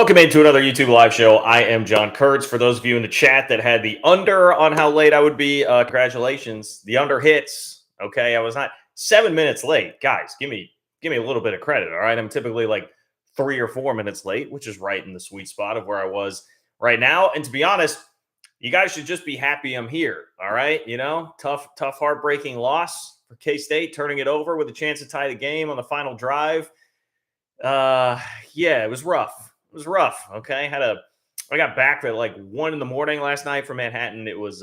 Welcome into another YouTube live show. I am John Kurtz. For those of you in the chat that had the under on how late I would be, congratulations. The under hits. Okay, I was not 7 minutes late. Guys, give me a little bit of credit. All right, I'm typically like 3 or 4 minutes late, which is right in the sweet spot of where I was right now. And to be honest, you guys should just be happy I'm here. All right, tough, heartbreaking loss for K-State, turning it over with a chance to tie the game on the final drive. Yeah, it was rough. It was rough. Okay. I got back at like 1 a.m. last night from Manhattan. It was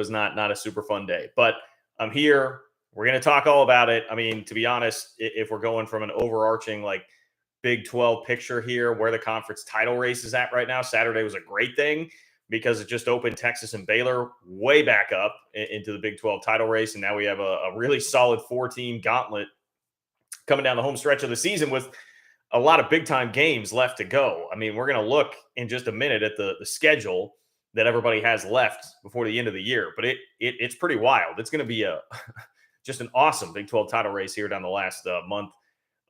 not a super fun day, but I'm here. We're going to talk all about it. I mean, to be honest, if we're going from an overarching like Big 12 picture here, where the conference title race is at right now, Saturday was a great thing because it just opened Texas and Baylor way back up into the Big 12 title race. And now we have a really solid 4-team gauntlet coming down the home stretch of the season with a lot of big-time games left to go. I mean, we're going to look in just a minute at the schedule that everybody has left before the end of the year, but it's pretty wild. It's going to be just an awesome Big 12 title race here down the last month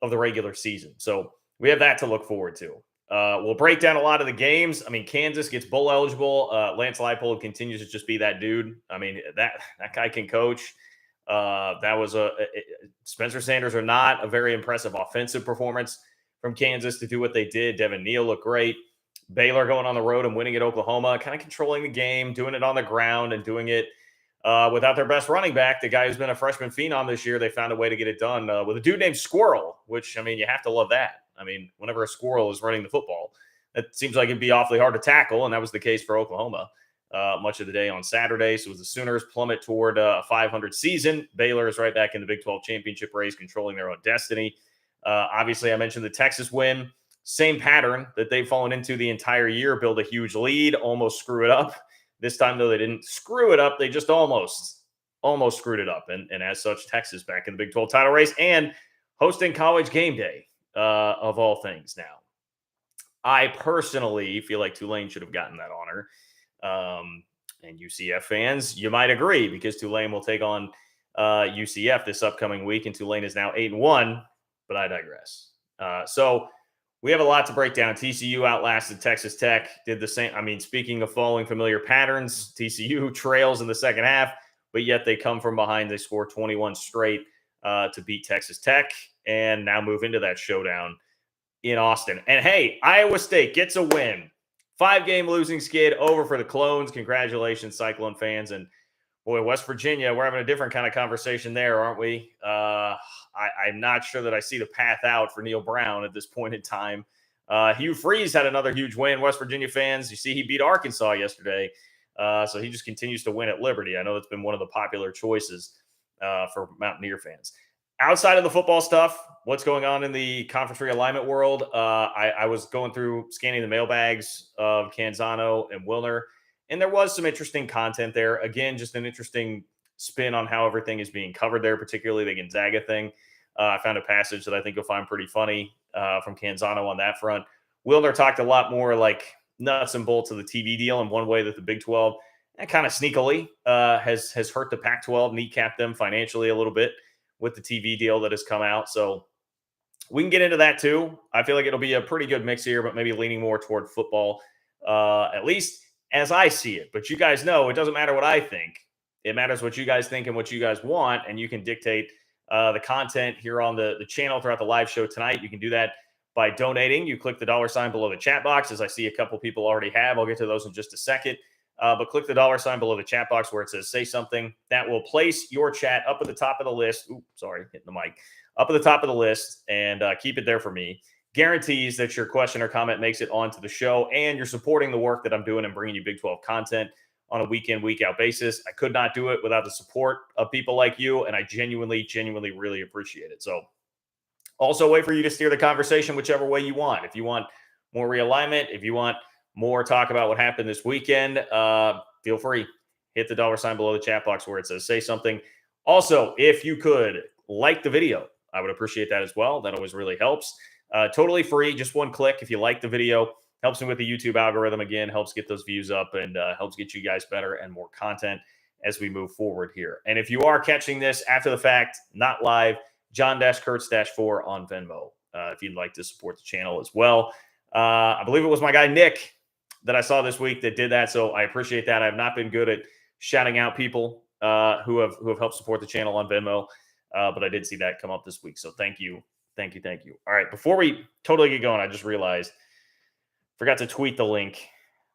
of the regular season. So we have that to look forward to. We'll break down a lot of the games. I mean, Kansas gets bowl eligible. Lance Leipold continues to just be that dude. I mean, that guy can coach. That was Spencer Sanders or not a very impressive offensive performance from Kansas to do what they did. Devin Neal looked great. Baylor going on the road and winning at Oklahoma, kind of controlling the game, doing it on the ground and doing it without their best running back, the guy who's been a freshman phenom this year. They found a way to get it done with a dude named Squirrel, which, I mean, you have to love that. I mean, whenever a squirrel is running the football, it seems like it'd be awfully hard to tackle, and that was the case for Oklahoma much of the day on Saturday. So as the Sooners plummet toward a 500 season, Baylor is right back in the Big 12 championship race, controlling their own destiny. Obviously, I mentioned the Texas win. Same pattern that they've fallen into the entire year. Build a huge lead, almost screw it up. This time, though, they didn't screw it up. They just almost screwed it up. And as such, Texas back in the Big 12 title race and hosting College Game Day, of all things now. I personally feel like Tulane should have gotten that honor. And UCF fans, you might agree, because Tulane will take on UCF this upcoming week, and Tulane is now 8-1. But I digress. So we have a lot to break down. TCU outlasted Texas Tech, did the same. I mean, speaking of following familiar patterns, TCU trails in the second half, but yet they come from behind. They score 21 straight to beat Texas Tech and now move into that showdown in Austin. And hey, Iowa State gets a win. 5-game losing skid over for the Clones. Congratulations, Cyclone fans. And boy, West Virginia, we're having a different kind of conversation there, aren't we? I'm not sure that I see the path out for Neil Brown at this point in time. Hugh Freeze had another huge win. West Virginia fans, you see he beat Arkansas yesterday. So he just continues to win at Liberty. I know it's been one of the popular choices for Mountaineer fans. Outside of the football stuff, what's going on in the conference realignment world? I was going through scanning the mailbags of Canzano and Wilner, and there was some interesting content there. Again, just an interesting spin on how everything is being covered there, particularly the Gonzaga thing. I found a passage that I think you'll find pretty funny from Canzano on that front. Wilner talked a lot more like nuts and bolts of the TV deal, and one way that the Big 12 kind of sneakily has hurt the Pac-12, kneecapped them financially a little bit with the TV deal that has come out. So we can get into that too. I feel like it'll be a pretty good mix here, but maybe leaning more toward football, at least as I see it. But you guys know it doesn't matter what I think. It matters what you guys think and what you guys want, and you can dictate the content here on the channel throughout the live show tonight. You can do that by donating. You click the $sign below the chat box, as I see a couple people already have. I'll get to those in just a second. But click the $sign below the chat box where it says say something. That will place your chat up at the top of the list. Oops, sorry, hitting the mic. Up at the top of the list, and keep it there for me. Guarantees that your question or comment makes it onto the show, and you're supporting the work that I'm doing and bringing you Big 12 content on a week in, week out basis. I could not do it without the support of people like you, and I genuinely really appreciate it. So also a way for you to steer the conversation whichever way you want. If you want more realignment, if you want more talk about what happened this weekend, feel free. Hit the $sign below the chat box where it says say something. Also, if you could like the video, I would appreciate that as well. That always really helps. Totally free, just one click. If you like the video, helps me with the YouTube algorithm. Again, helps get those views up and helps get you guys better and more content as we move forward here. And if you are catching this after the fact, not live, John-Kurtz-4 on Venmo, if you'd like to support the channel as well. I believe it was my guy Nick that I saw this week that did that. So I appreciate that. I've not been good at shouting out people who have helped support the channel on Venmo, but I did see that come up this week. So thank you. All right, before we totally get going, I just realized forgot to tweet the link.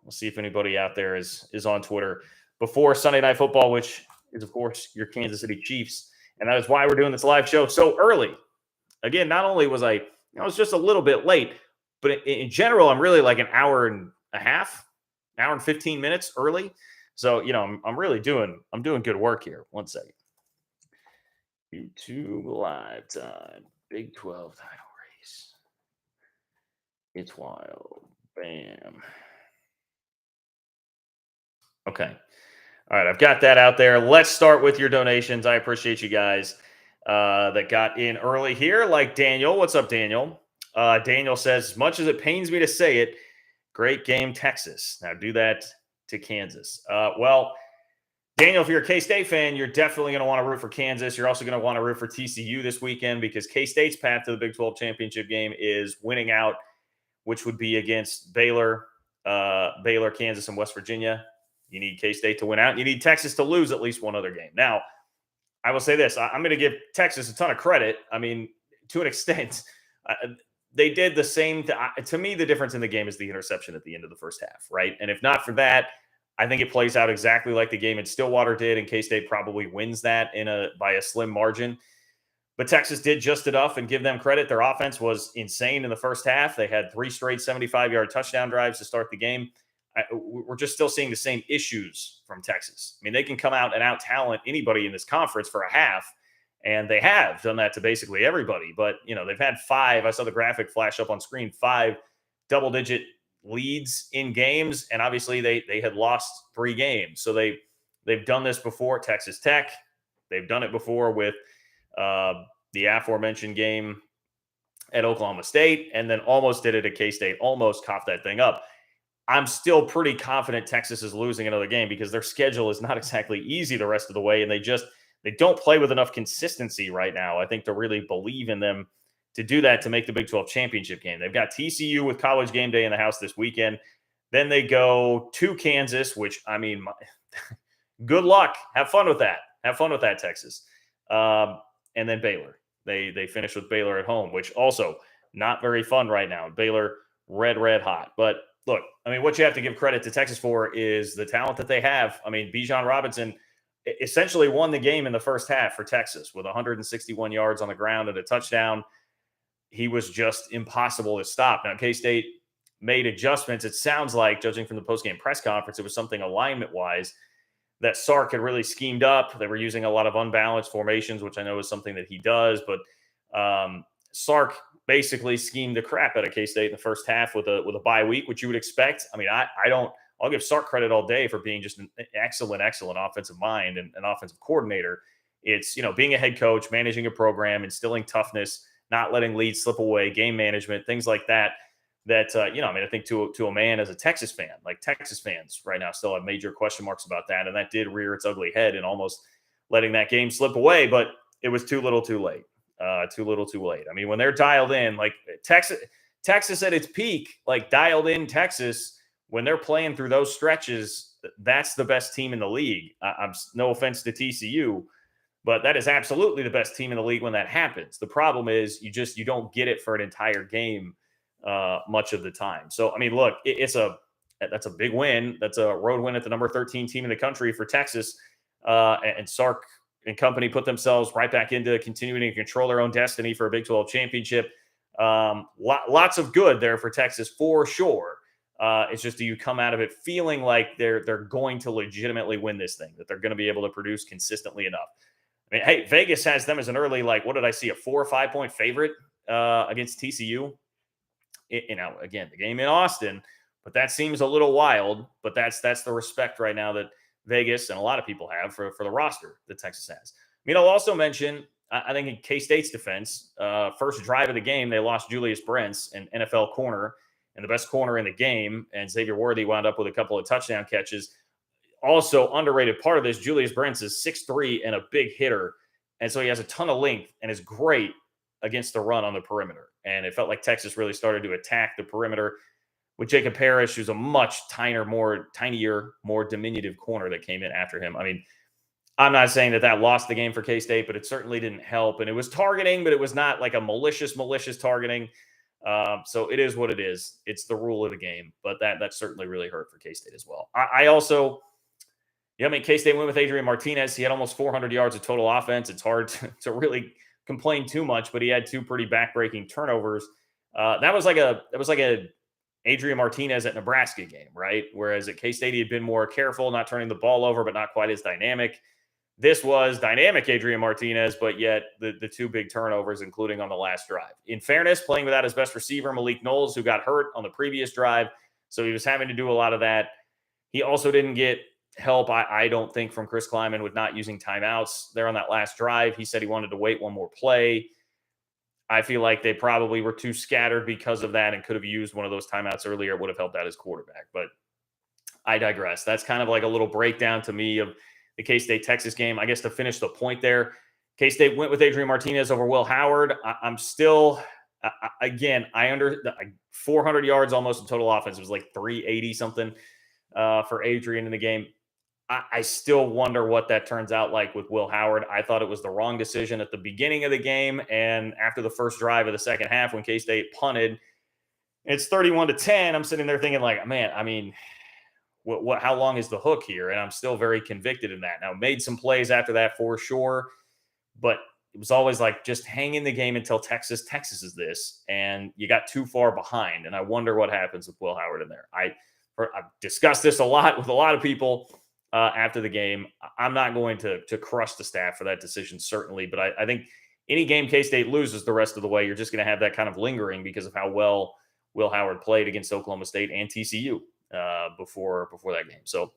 We'll see if anybody out there is on Twitter before Sunday Night Football, which is of course your Kansas City Chiefs, and that is why we're doing this live show so early. Again, not only was I was just a little bit late, but in general, I'm really like an hour and a half, hour and 15 minutes early. So I'm really doing good work here. 1 second. YouTube live time. Big 12 title race. It's wild. Bam. Okay. All right. I've got that out there. Let's start with your donations. I appreciate you guys that got in early here. Like Daniel. What's up, Daniel? Daniel says, as much as it pains me to say it, great game, Texas. Now do that to Kansas. Well, Daniel, if you're a K-State fan, you're definitely going to want to root for Kansas. You're also going to want to root for TCU this weekend because K-State's path to the Big 12 championship game is winning out, which would be against Baylor, Kansas, and West Virginia. You need K-State to win out. You need Texas to lose at least one other game. Now, I will say this. I'm going to give Texas a ton of credit. I mean, to an extent, they did the same. To me, the difference in the game is the interception at the end of the first half, right? And if not for that, I think it plays out exactly like the game in Stillwater did, and K-State probably wins that by a slim margin. But Texas did just enough, and give them credit. Their offense was insane in the first half. They had 3 straight 75-yard touchdown drives to start the game. We're just still seeing the same issues from Texas. I mean, they can come out and out-talent anybody in this conference for a half, and they have done that to basically everybody. But, they've had 5. I saw the graphic flash up on screen, 5 double-digit leads in games, and obviously they had lost 3 games. So they've done this before. Texas Tech, they've done it before with the aforementioned game at Oklahoma State, and then almost did it at K-State, almost coughed that thing up. I'm still pretty confident Texas is losing another game because their schedule is not exactly easy the rest of the way, and they don't play with enough consistency right now, I think, to really believe in them to do that to make the Big 12 championship game. They've got TCU with College Game Day in the house this weekend. Then they go to Kansas, which, I mean, good luck. Have fun with that. Texas. And then Baylor. They finish with Baylor at home, which also not very fun right now. Baylor, red hot. But look, I mean, what you have to give credit to Texas for is the talent that they have. I mean, Bijan Robinson essentially won the game in the first half for Texas with 161 yards on the ground and a touchdown. He was just impossible to stop. Now, K-State made adjustments. It sounds like, judging from the postgame press conference, it was something alignment-wise that Sark had really schemed up. They were using a lot of unbalanced formations, which I know is something that he does. But Sark basically schemed the crap out of K-State in the first half with a bye week, which you would expect. I mean, I'll give Sark credit all day for being just an excellent offensive mind and an offensive coordinator. It's, being a head coach, managing a program, instilling toughness, not letting leads slip away, game management, things like that. I think to a man as a Texas fan, like Texas fans right now still have major question marks about that. And that did rear its ugly head in almost letting that game slip away, but it was too little too late. Too little too late. I mean, when they're dialed in, like Texas at its peak, like dialed in Texas, when they're playing through those stretches, that's the best team in the league. I'm no offense to TCU, but that is absolutely the best team in the league when that happens. The problem is you don't get it for an entire game much of the time. So, I mean, look, that's a big win. That's a road win at the number 13 team in the country for Texas. And Sark and company put themselves right back into continuing to control their own destiny for a Big 12 championship. Lots of good there for Texas for sure. It's just, do you come out of it feeling like they're going to legitimately win this thing, that they're going to be able to produce consistently enough? I mean, hey, Vegas has them as an early, what did I see, a 4 or 5 point favorite against TCU? Again, the game in Austin, but that seems a little wild. But that's the respect right now that Vegas and a lot of people have for the roster that Texas has. I mean, I'll also mention, I think in K-State's defense, first drive of the game, they lost Julius Brents, an NFL corner, and the best corner in the game, and Xavier Worthy wound up with a couple of touchdown catches. Also, underrated part of this, Julius Brents is 6'3" and a big hitter, and so he has a ton of length and is great against the run on the perimeter. And it felt like Texas really started to attack the perimeter with Jacob Parrish, who's a much tinier, more diminutive corner that came in after him. I mean, I'm not saying that lost the game for K-State, but it certainly didn't help. And it was targeting, but it was not like a malicious targeting. So it is what it is. It's the rule of the game, but that certainly really hurt for K-State as well. I also, I mean, K-State went with Adrian Martinez. He had almost 400 yards of total offense. It's hard to really complain too much, but he had 2 pretty backbreaking turnovers. That was like a Adrian Martinez at Nebraska game, right? Whereas at K-State, he had been more careful, not turning the ball over, but not quite as dynamic. This was dynamic Adrian Martinez, but yet the 2 big turnovers, including on the last drive. In fairness, playing without his best receiver, Malik Knowles, who got hurt on the previous drive, so he was having to do a lot of that. He also didn't get help, I don't think, from Chris Kleiman with not using timeouts there on that last drive. He said he wanted to wait one more play. I feel like they probably were too scattered because of that and could have used one of those timeouts earlier. It would have helped out his quarterback, but I digress. That's kind of like a little breakdown to me of the K-State Texas game. I guess to finish the point there, K-State went with Adrian Martinez over Will Howard. I'm still, again, 400 yards almost in total offense. It was like 380 something for Adrian in the game. I still wonder what that turns out like with Will Howard. I thought it was the wrong decision at the beginning of the game. And after the first drive of the second half, when K-State punted, it's 31-10. I'm sitting there thinking like, man, I mean, how long is the hook here? And I'm still very convicted in that. Now, made some plays after that for sure, but it was always like just hang in the game until Texas is this, and you got too far behind. And I wonder what happens with Will Howard in there. I've discussed this a lot with a lot of people after the game. I'm not going to crush the staff for that decision, certainly, but I think any game K-State loses the rest of the way, you're just going to have that kind of lingering because of how well Will Howard played against Oklahoma State and TCU before that game. So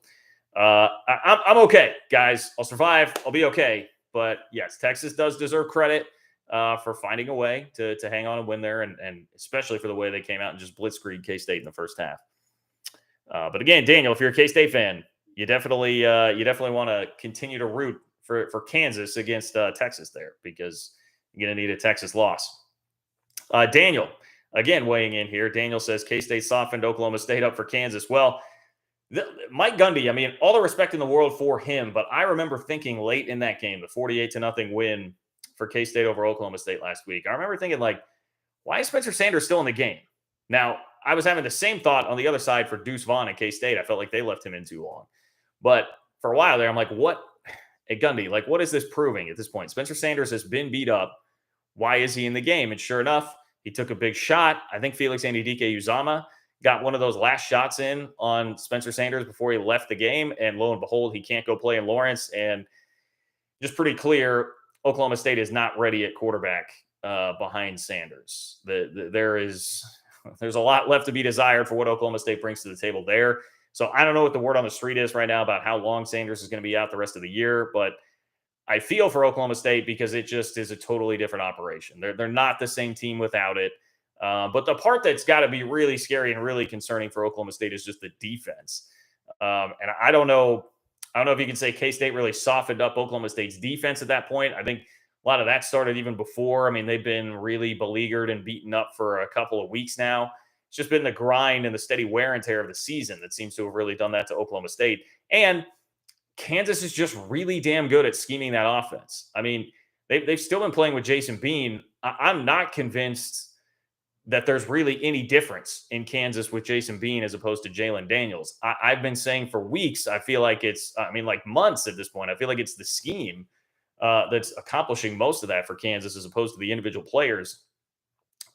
I'm okay, guys. I'll survive. I'll be okay. But yes, Texas does deserve credit for finding a way to hang on and win there, and especially for the way they came out and just blitzkrieg K-State in the first half. But again, Daniel, if you're a K-State fan, you definitely want to continue to root for Kansas against Texas there, because you're going to need a Texas loss. Daniel, again, weighing in here. Daniel says K-State softened Oklahoma State up for Kansas. Well, Mike Gundy, I mean, all the respect in the world for him, but I remember thinking late in that game, the 48-0 win for K-State over Oklahoma State last week, I remember thinking, like, why is Spencer Sanders still in the game? Now, I was having the same thought on the other side for Deuce Vaughn at K-State. I felt like they left him in too long. But for a while there, I'm like, what? Hey, Gundy, like, what is this proving at this point? Spencer Sanders has been beat up. Why is he in the game? And sure enough, he took a big shot. I think Felix Anudike-Uzomah got one of those last shots in on Spencer Sanders before he left the game. And lo and behold, he can't go play in Lawrence. And just pretty clear, Oklahoma State is not ready at quarterback behind Sanders. There's a lot left to be desired for what Oklahoma State brings to the table there. So I don't know what the word on the street is right now about how long Sanders is going to be out the rest of the year, but I feel for Oklahoma State because it just is a totally different operation. They're not the same team without it. But the part that's got to be really scary and really concerning for Oklahoma State is just the defense. And I don't know if you can say K-State really softened up Oklahoma State's defense at that point. I think a lot of that started even before. I mean, they've been really beleaguered and beaten up for a couple of weeks now. It's just been the grind and the steady wear and tear of the season that seems to have really done that to Oklahoma State. And Kansas is just really damn good at scheming that offense. I mean, they've still been playing with Jason Bean. I'm not convinced that there's really any difference in Kansas with Jason Bean as opposed to Jalen Daniels. I've been saying for weeks, I feel like like months at this point, I feel like it's the scheme that's accomplishing most of that for Kansas as opposed to the individual players.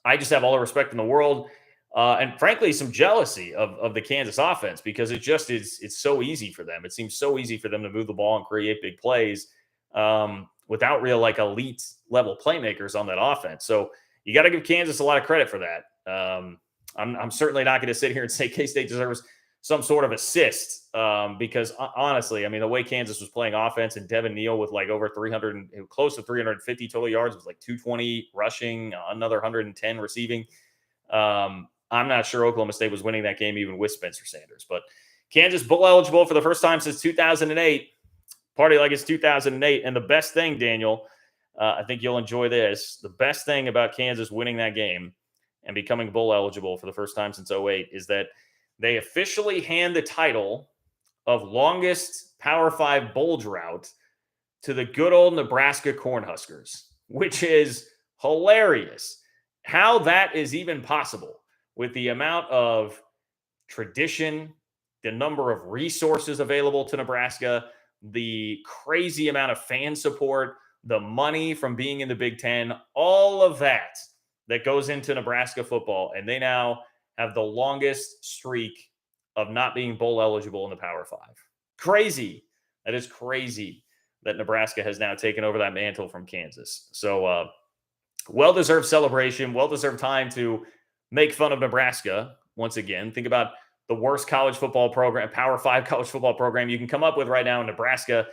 I just have all the respect in the world. And frankly, some jealousy of the Kansas offense, because it's so easy for them. It seems so easy for them to move the ball and create big plays without real like elite level playmakers on that offense. So you got to give Kansas a lot of credit for that. I'm certainly not going to sit here and say K-State deserves some sort of assist because honestly, I mean, the way Kansas was playing offense and Devin Neal with like over 300, close to 350 total yards, was like 220 rushing, another 110 receiving. I'm not sure Oklahoma State was winning that game even with Spencer Sanders, but Kansas bowl eligible for the first time since 2008. Party like it's 2008. And the best thing, Daniel, I think you'll enjoy this. The best thing about Kansas winning that game and becoming bowl eligible for the first time since '08 is that they officially hand the title of longest Power 5 bowl drought to the good old Nebraska Cornhuskers, which is hilarious. How that is even possible with the amount of tradition, the number of resources available to Nebraska, the crazy amount of fan support, the money from being in the Big Ten, all of that goes into Nebraska football. And they now have the longest streak of not being bowl eligible in the Power 5. Crazy. That is crazy that Nebraska has now taken over that mantle from Kansas. So well-deserved celebration, well-deserved time to make fun of Nebraska once again. Think about the worst college football program, Power 5 college football program you can come up with right now. Nebraska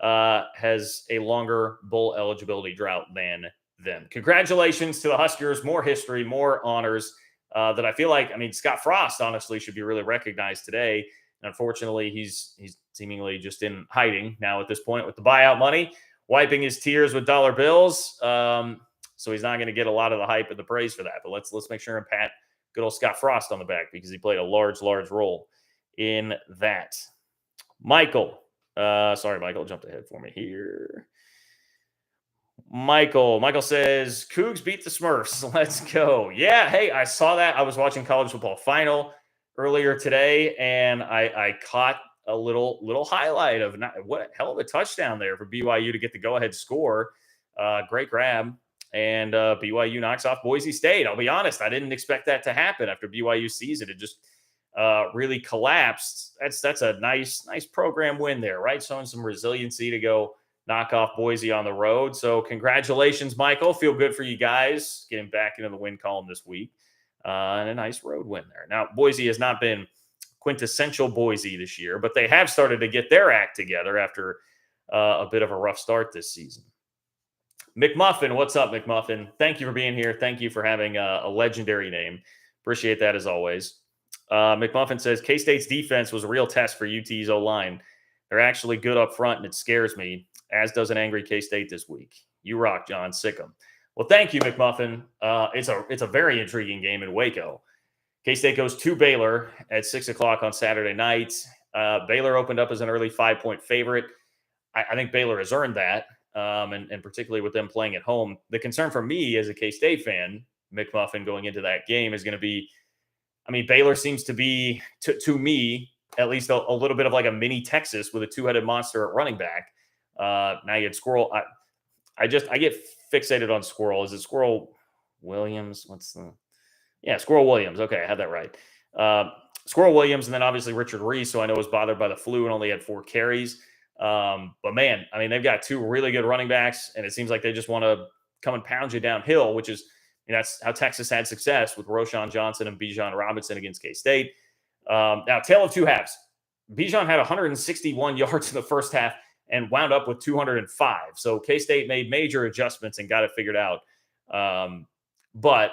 has a longer bowl eligibility drought than them. Congratulations to the Huskers. More history, more honors that I feel like, Scott Frost honestly should be really recognized today. And unfortunately, he's seemingly just in hiding now at this point with the buyout money, wiping his tears with dollar bills. So he's not going to get a lot of the hype and the praise for that. But let's make sure and pat good old Scott Frost on the back because he played a large role in that. Michael, Michael jumped ahead for me here. Michael says, Cougs beat the Smurfs. Let's go. Yeah, hey, I saw that. I was watching college football final earlier today, and I caught a little highlight of what a hell of a touchdown there for BYU to get the go-ahead score. Great grab. And BYU knocks off Boise State. I'll be honest, I didn't expect that to happen after BYU's season. It just really collapsed. That's a nice program win there, right? Showing some resiliency to go knock off Boise on the road. So congratulations, Michael. Feel good for you guys getting back into the win column this week. And a nice road win there. Now, Boise has not been quintessential Boise this year, but they have started to get their act together after a bit of a rough start this season. McMuffin, what's up, McMuffin? Thank you for being here. Thank you for having a legendary name. Appreciate that as always. McMuffin says, K-State's defense was a real test for UT's O-line. They're actually good up front, and it scares me, as does an angry K-State this week. You rock, John. Sick 'em. Well, thank you, McMuffin. It's a very intriguing game in Waco. K-State goes to Baylor at 6 o'clock on Saturday night. Baylor opened up as an early 5-point favorite. I think Baylor has earned that. And particularly with them playing at home. The concern for me as a K-State fan, McMuffin, going into that game is going to be, Baylor seems to be, to me, at least a little bit of like a mini Texas with a two-headed monster at running back. Now you had Squirrel. I get fixated on Squirrel. Is it Squirrel Williams? Squirrel Williams. Okay, I had that right. Squirrel Williams, and then obviously Richard Reese, who I know was bothered by the flu and only had 4 carries. But man, they've got 2 really good running backs, and it seems like they just want to come and pound you downhill, which is, that's how Texas had success with Roschon Johnson and Bijan Robinson against K-State. Now, tale of 2 halves. Bijan had 161 yards in the first half and wound up with 205. So K-State made major adjustments and got it figured out. But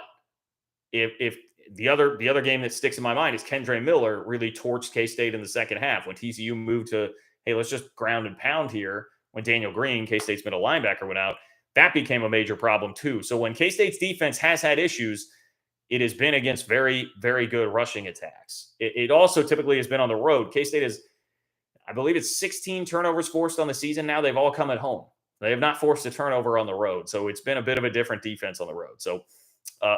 if the other game that sticks in my mind is Kendre Miller really torched K-State in the second half when TCU moved to, hey, let's just ground and pound here. When Daniel Green, K-State's middle linebacker, went out, that became a major problem too. So when K-State's defense has had issues, it has been against very, very good rushing attacks. It also typically has been on the road. K-State is, I believe it's 16 turnovers forced on the season now. They've all come at home. They have not forced a turnover on the road. So it's been a bit of a different defense on the road. So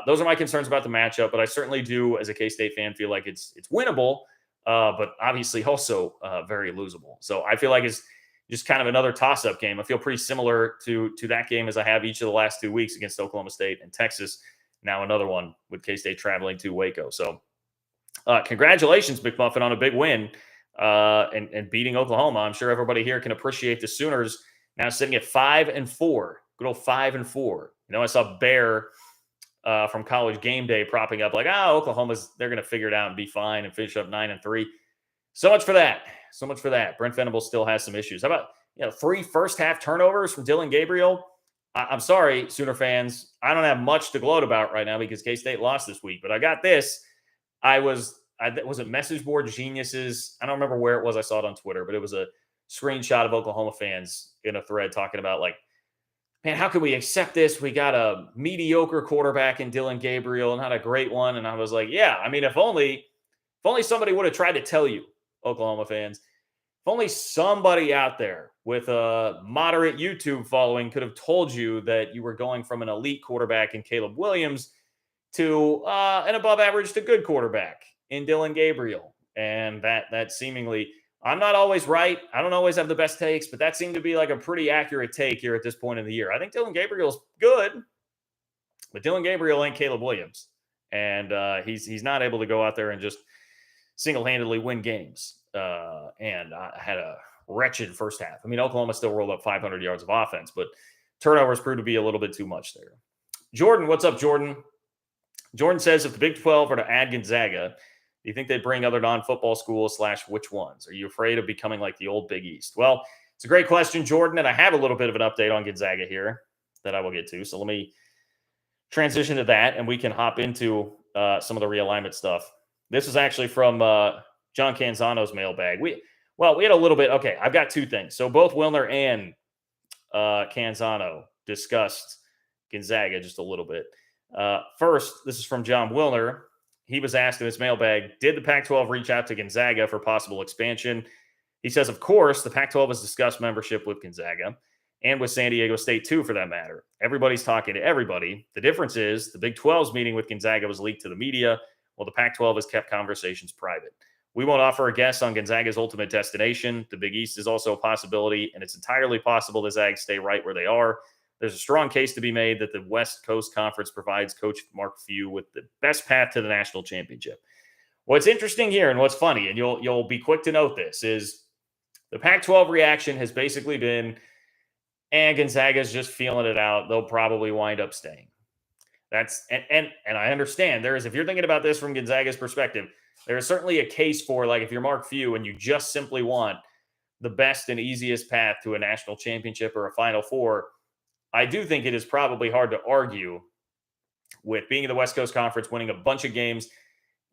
those are my concerns about the matchup. But I certainly do, as a K-State fan, feel like it's winnable, but obviously also very losable. So I feel like it's just kind of another toss-up game. I feel pretty similar to that game as I have each of the last 2 weeks against Oklahoma State and Texas. Now another one with K-State traveling to Waco. So congratulations, McMuffin, on a big win and beating Oklahoma. I'm sure everybody here can appreciate the Sooners now sitting at 5-4. Good old 5-4. I saw Bear from College Game Day propping up like, they're going to figure it out and be fine and finish up 9-3. So much for that. Brent Venables still has some issues. How about 3 first-half turnovers from Dylan Gabriel? I'm sorry, Sooner fans. I don't have much to gloat about right now because K-State lost this week. But I got this. Was it Message Board Geniuses? I don't remember where it was. I saw it on Twitter, but it was a screenshot of Oklahoma fans in a thread talking about, like, man, how can we accept this? We got a mediocre quarterback in Dylan Gabriel, not a great one. And I was like, yeah, I mean, if only somebody would have tried to tell you, Oklahoma fans, if only somebody out there with a moderate YouTube following could have told you that you were going from an elite quarterback in Caleb Williams to an above average to good quarterback in Dylan Gabriel. And that seemingly, I'm not always right. I don't always have the best takes, but that seemed to be like a pretty accurate take here at this point in the year. I think Dylan Gabriel's good, but Dylan Gabriel ain't Caleb Williams. And he's not able to go out there and just single-handedly win games. And I had a wretched first half. I mean, Oklahoma still rolled up 500 yards of offense, but turnovers proved to be a little bit too much there. Jordan, what's up, Jordan? Jordan says, if the Big 12 were to add Gonzaga, do you think they'd bring other non-football schools / which ones? Are you afraid of becoming like the old Big East? Well, it's a great question, Jordan, and I have a little bit of an update on Gonzaga here that I will get to. So let me transition to that, and we can hop into some of the realignment stuff. This is actually from John Canzano's mailbag. We had a little bit. Okay, I've got two things. So both Wilner and Canzano discussed Gonzaga just a little bit. First, this is from John Wilner. He was asked in his mailbag, did the Pac-12 reach out to Gonzaga for possible expansion? He says, of course, the Pac-12 has discussed membership with Gonzaga and with San Diego State, too, for that matter. Everybody's talking to everybody. The difference is the Big 12's meeting with Gonzaga was leaked to the media, while the Pac-12 has kept conversations private. We won't offer a guess on Gonzaga's ultimate destination. The Big East is also a possibility, and it's entirely possible the Zags stay right where they are. There's a strong case to be made that the West Coast Conference provides Coach Mark Few with the best path to the national championship. What's interesting here and what's funny, and you'll be quick to note this, is the Pac-12 reaction has basically been, and Gonzaga's just feeling it out. They'll probably wind up staying. That's and I understand there is, if you're thinking about this from Gonzaga's perspective, there is certainly a case for, like, if you're Mark Few and you just simply want the best and easiest path to a national championship or a Final Four, I do think it is probably hard to argue with being in the West Coast Conference, winning a bunch of games,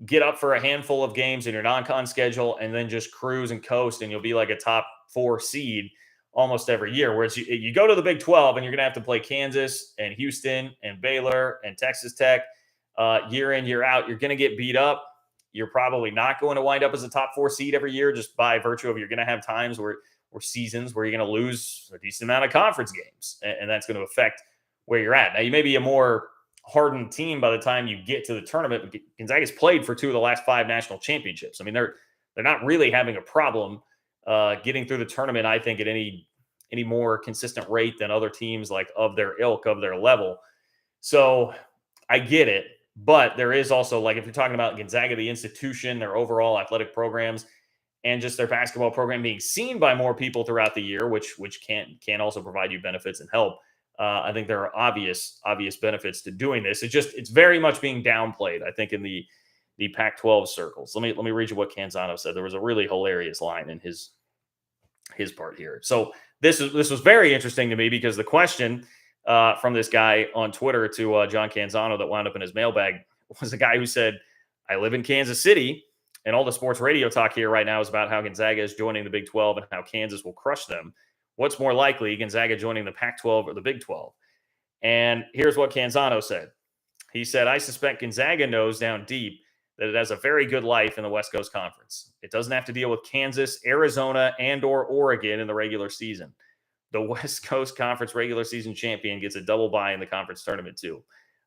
get up for a handful of games in your non-con schedule, and then just cruise and coast, and you'll be like a top 4 seed almost every year. Whereas you go to the Big 12 and you're going to have to play Kansas and Houston and Baylor and Texas Tech year in, year out. You're going to get beat up. You're probably not going to wind up as a top 4 seed every year, just by virtue of you're going to have times where seasons where you're going to lose a decent amount of conference games, and that's going to affect where you're at. Now, you may be a more hardened team by the time you get to the tournament, but Gonzaga's played for 2 of the last 5 national championships. I mean, they're not really having a problem getting through the tournament, I think, at any more consistent rate than other teams like of their ilk, of their level. So I get it, but there is also, like, if you're talking about Gonzaga, the institution, their overall athletic programs, and just their basketball program being seen by more people throughout the year, which can also provide you benefits and help. I think there are obvious benefits to doing this. It's very much being downplayed, I think, in the Pac-12 circles. Let me read you what Canzano said. There was a really hilarious line in his part here. So this was very interesting to me, because the question from this guy on Twitter to John Canzano that wound up in his mailbag was a guy who said, I live in Kansas City, and all the sports radio talk here right now is about how Gonzaga is joining the Big 12 and how Kansas will crush them. What's more likely, Gonzaga joining the Pac-12 or the Big 12? And here's what Canzano said. He said, I suspect Gonzaga knows down deep that it has a very good life in the West Coast Conference. It doesn't have to deal with Kansas, Arizona, and or Oregon in the regular season. The West Coast Conference regular season champion gets a double bye in the conference tournament too.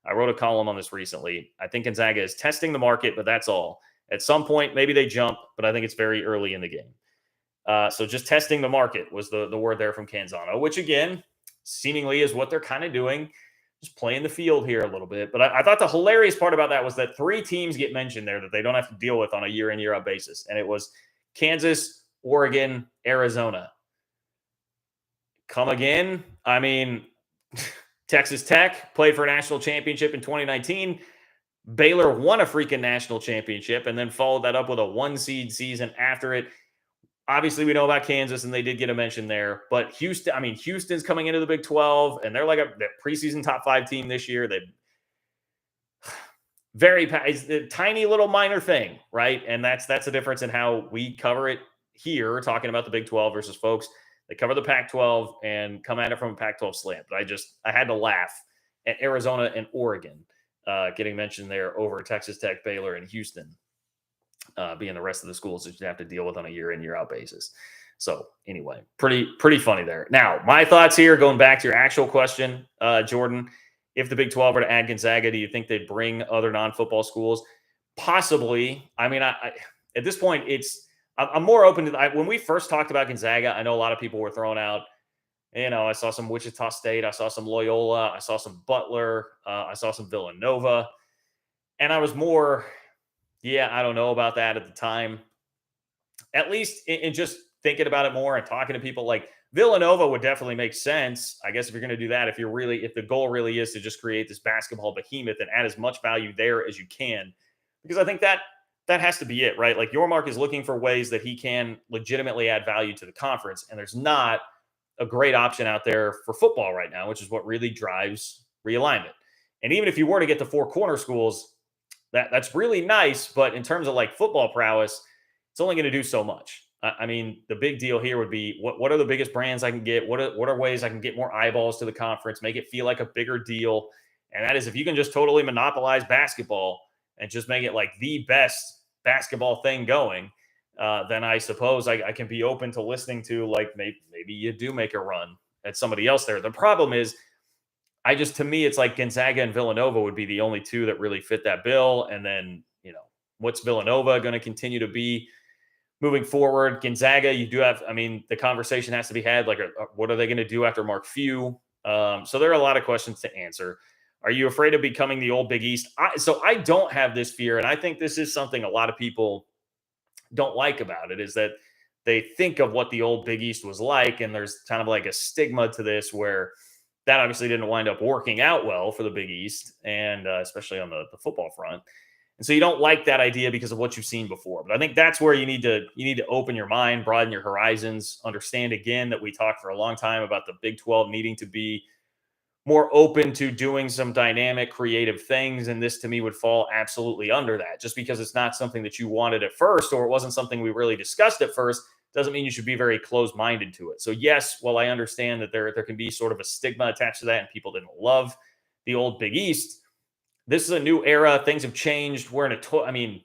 I wrote a column on this recently. I think Gonzaga is testing the market, but that's all. At some point, maybe they jump, but I think it's very early in the game. So just testing the market was the word there from Canzano, which, again, seemingly is what they're kind of doing, just playing the field here a little bit. But I thought the hilarious part about that was that 3 teams get mentioned there that they don't have to deal with on a year-in, year-out basis. And it was Kansas, Oregon, Arizona. Come again? I mean, Texas Tech played for a national championship in 2019. Baylor won a freaking national championship and then followed that up with a 1-seed season after it. Obviously, we know about Kansas, and they did get a mention there. But Houston's coming into the Big 12, and they're like a preseason top 5 team this year. It's a tiny little minor thing, right? And that's the difference in how we cover it here, talking about the Big 12 versus folks They cover the Pac-12 and come at it from a Pac-12 slant. But I had to laugh at Arizona and Oregon getting mentioned there over Texas Tech, Baylor, and Houston being the rest of the schools that you have to deal with on a year in, year out basis. So anyway, pretty funny there. Now, my thoughts here, going back to your actual question, Jordan, if the Big 12 were to add Gonzaga, do you think they'd bring other non-football schools? Possibly. I mean, I at this point, I'm more open to when we first talked about Gonzaga. I know a lot of people were throwing out, I saw some Wichita State, I saw some Loyola, I saw some Butler, I saw some Villanova, and I was more, I don't know about that at the time. At least in just thinking about it more and talking to people, like Villanova would definitely make sense. I guess if you're going to do that, if the goal really is to just create this basketball behemoth and add as much value there as you can, because I think that has to be it, right? Like Yormark is looking for ways that he can legitimately add value to the conference, and there's not a great option out there for football right now, which is what really drives realignment. And even if you were to get the four corner schools, that's really nice, but in terms of like football prowess, it's only going to do so much. I mean, the big deal here would be what are the biggest brands I can get? What are ways I can get more eyeballs to the conference, make it feel like a bigger deal? And that is if you can just totally monopolize basketball and just make it like the best basketball thing going, then I suppose I can be open to listening to like maybe you do make a run at somebody else there. The problem is, to me, it's like Gonzaga and Villanova would be the only two that really fit that bill. And then, what's Villanova going to continue to be moving forward? Gonzaga, you do have, the conversation has to be had. Like, what are they going to do after Mark Few? So there are a lot of questions to answer. Are you afraid of becoming the old Big East? So I don't have this fear. And I think this is something a lot of people don't like about it, is that they think of what the old Big East was like. And there's kind of like a stigma to this where that obviously didn't wind up working out well for the Big East, and especially on the football front. And so you don't like that idea because of what you've seen before. But I think that's where you need to open your mind, broaden your horizons, understand again that we talked for a long time about the Big 12 needing to be more open to doing some dynamic, creative things. And this to me would fall absolutely under that. Just because it's not something that you wanted at first, or it wasn't something we really discussed at first, doesn't mean you should be very closed-minded to it. So yes, while I understand that there can be sort of a stigma attached to that and people didn't love the old Big East, this is a new era. Things have changed. We're in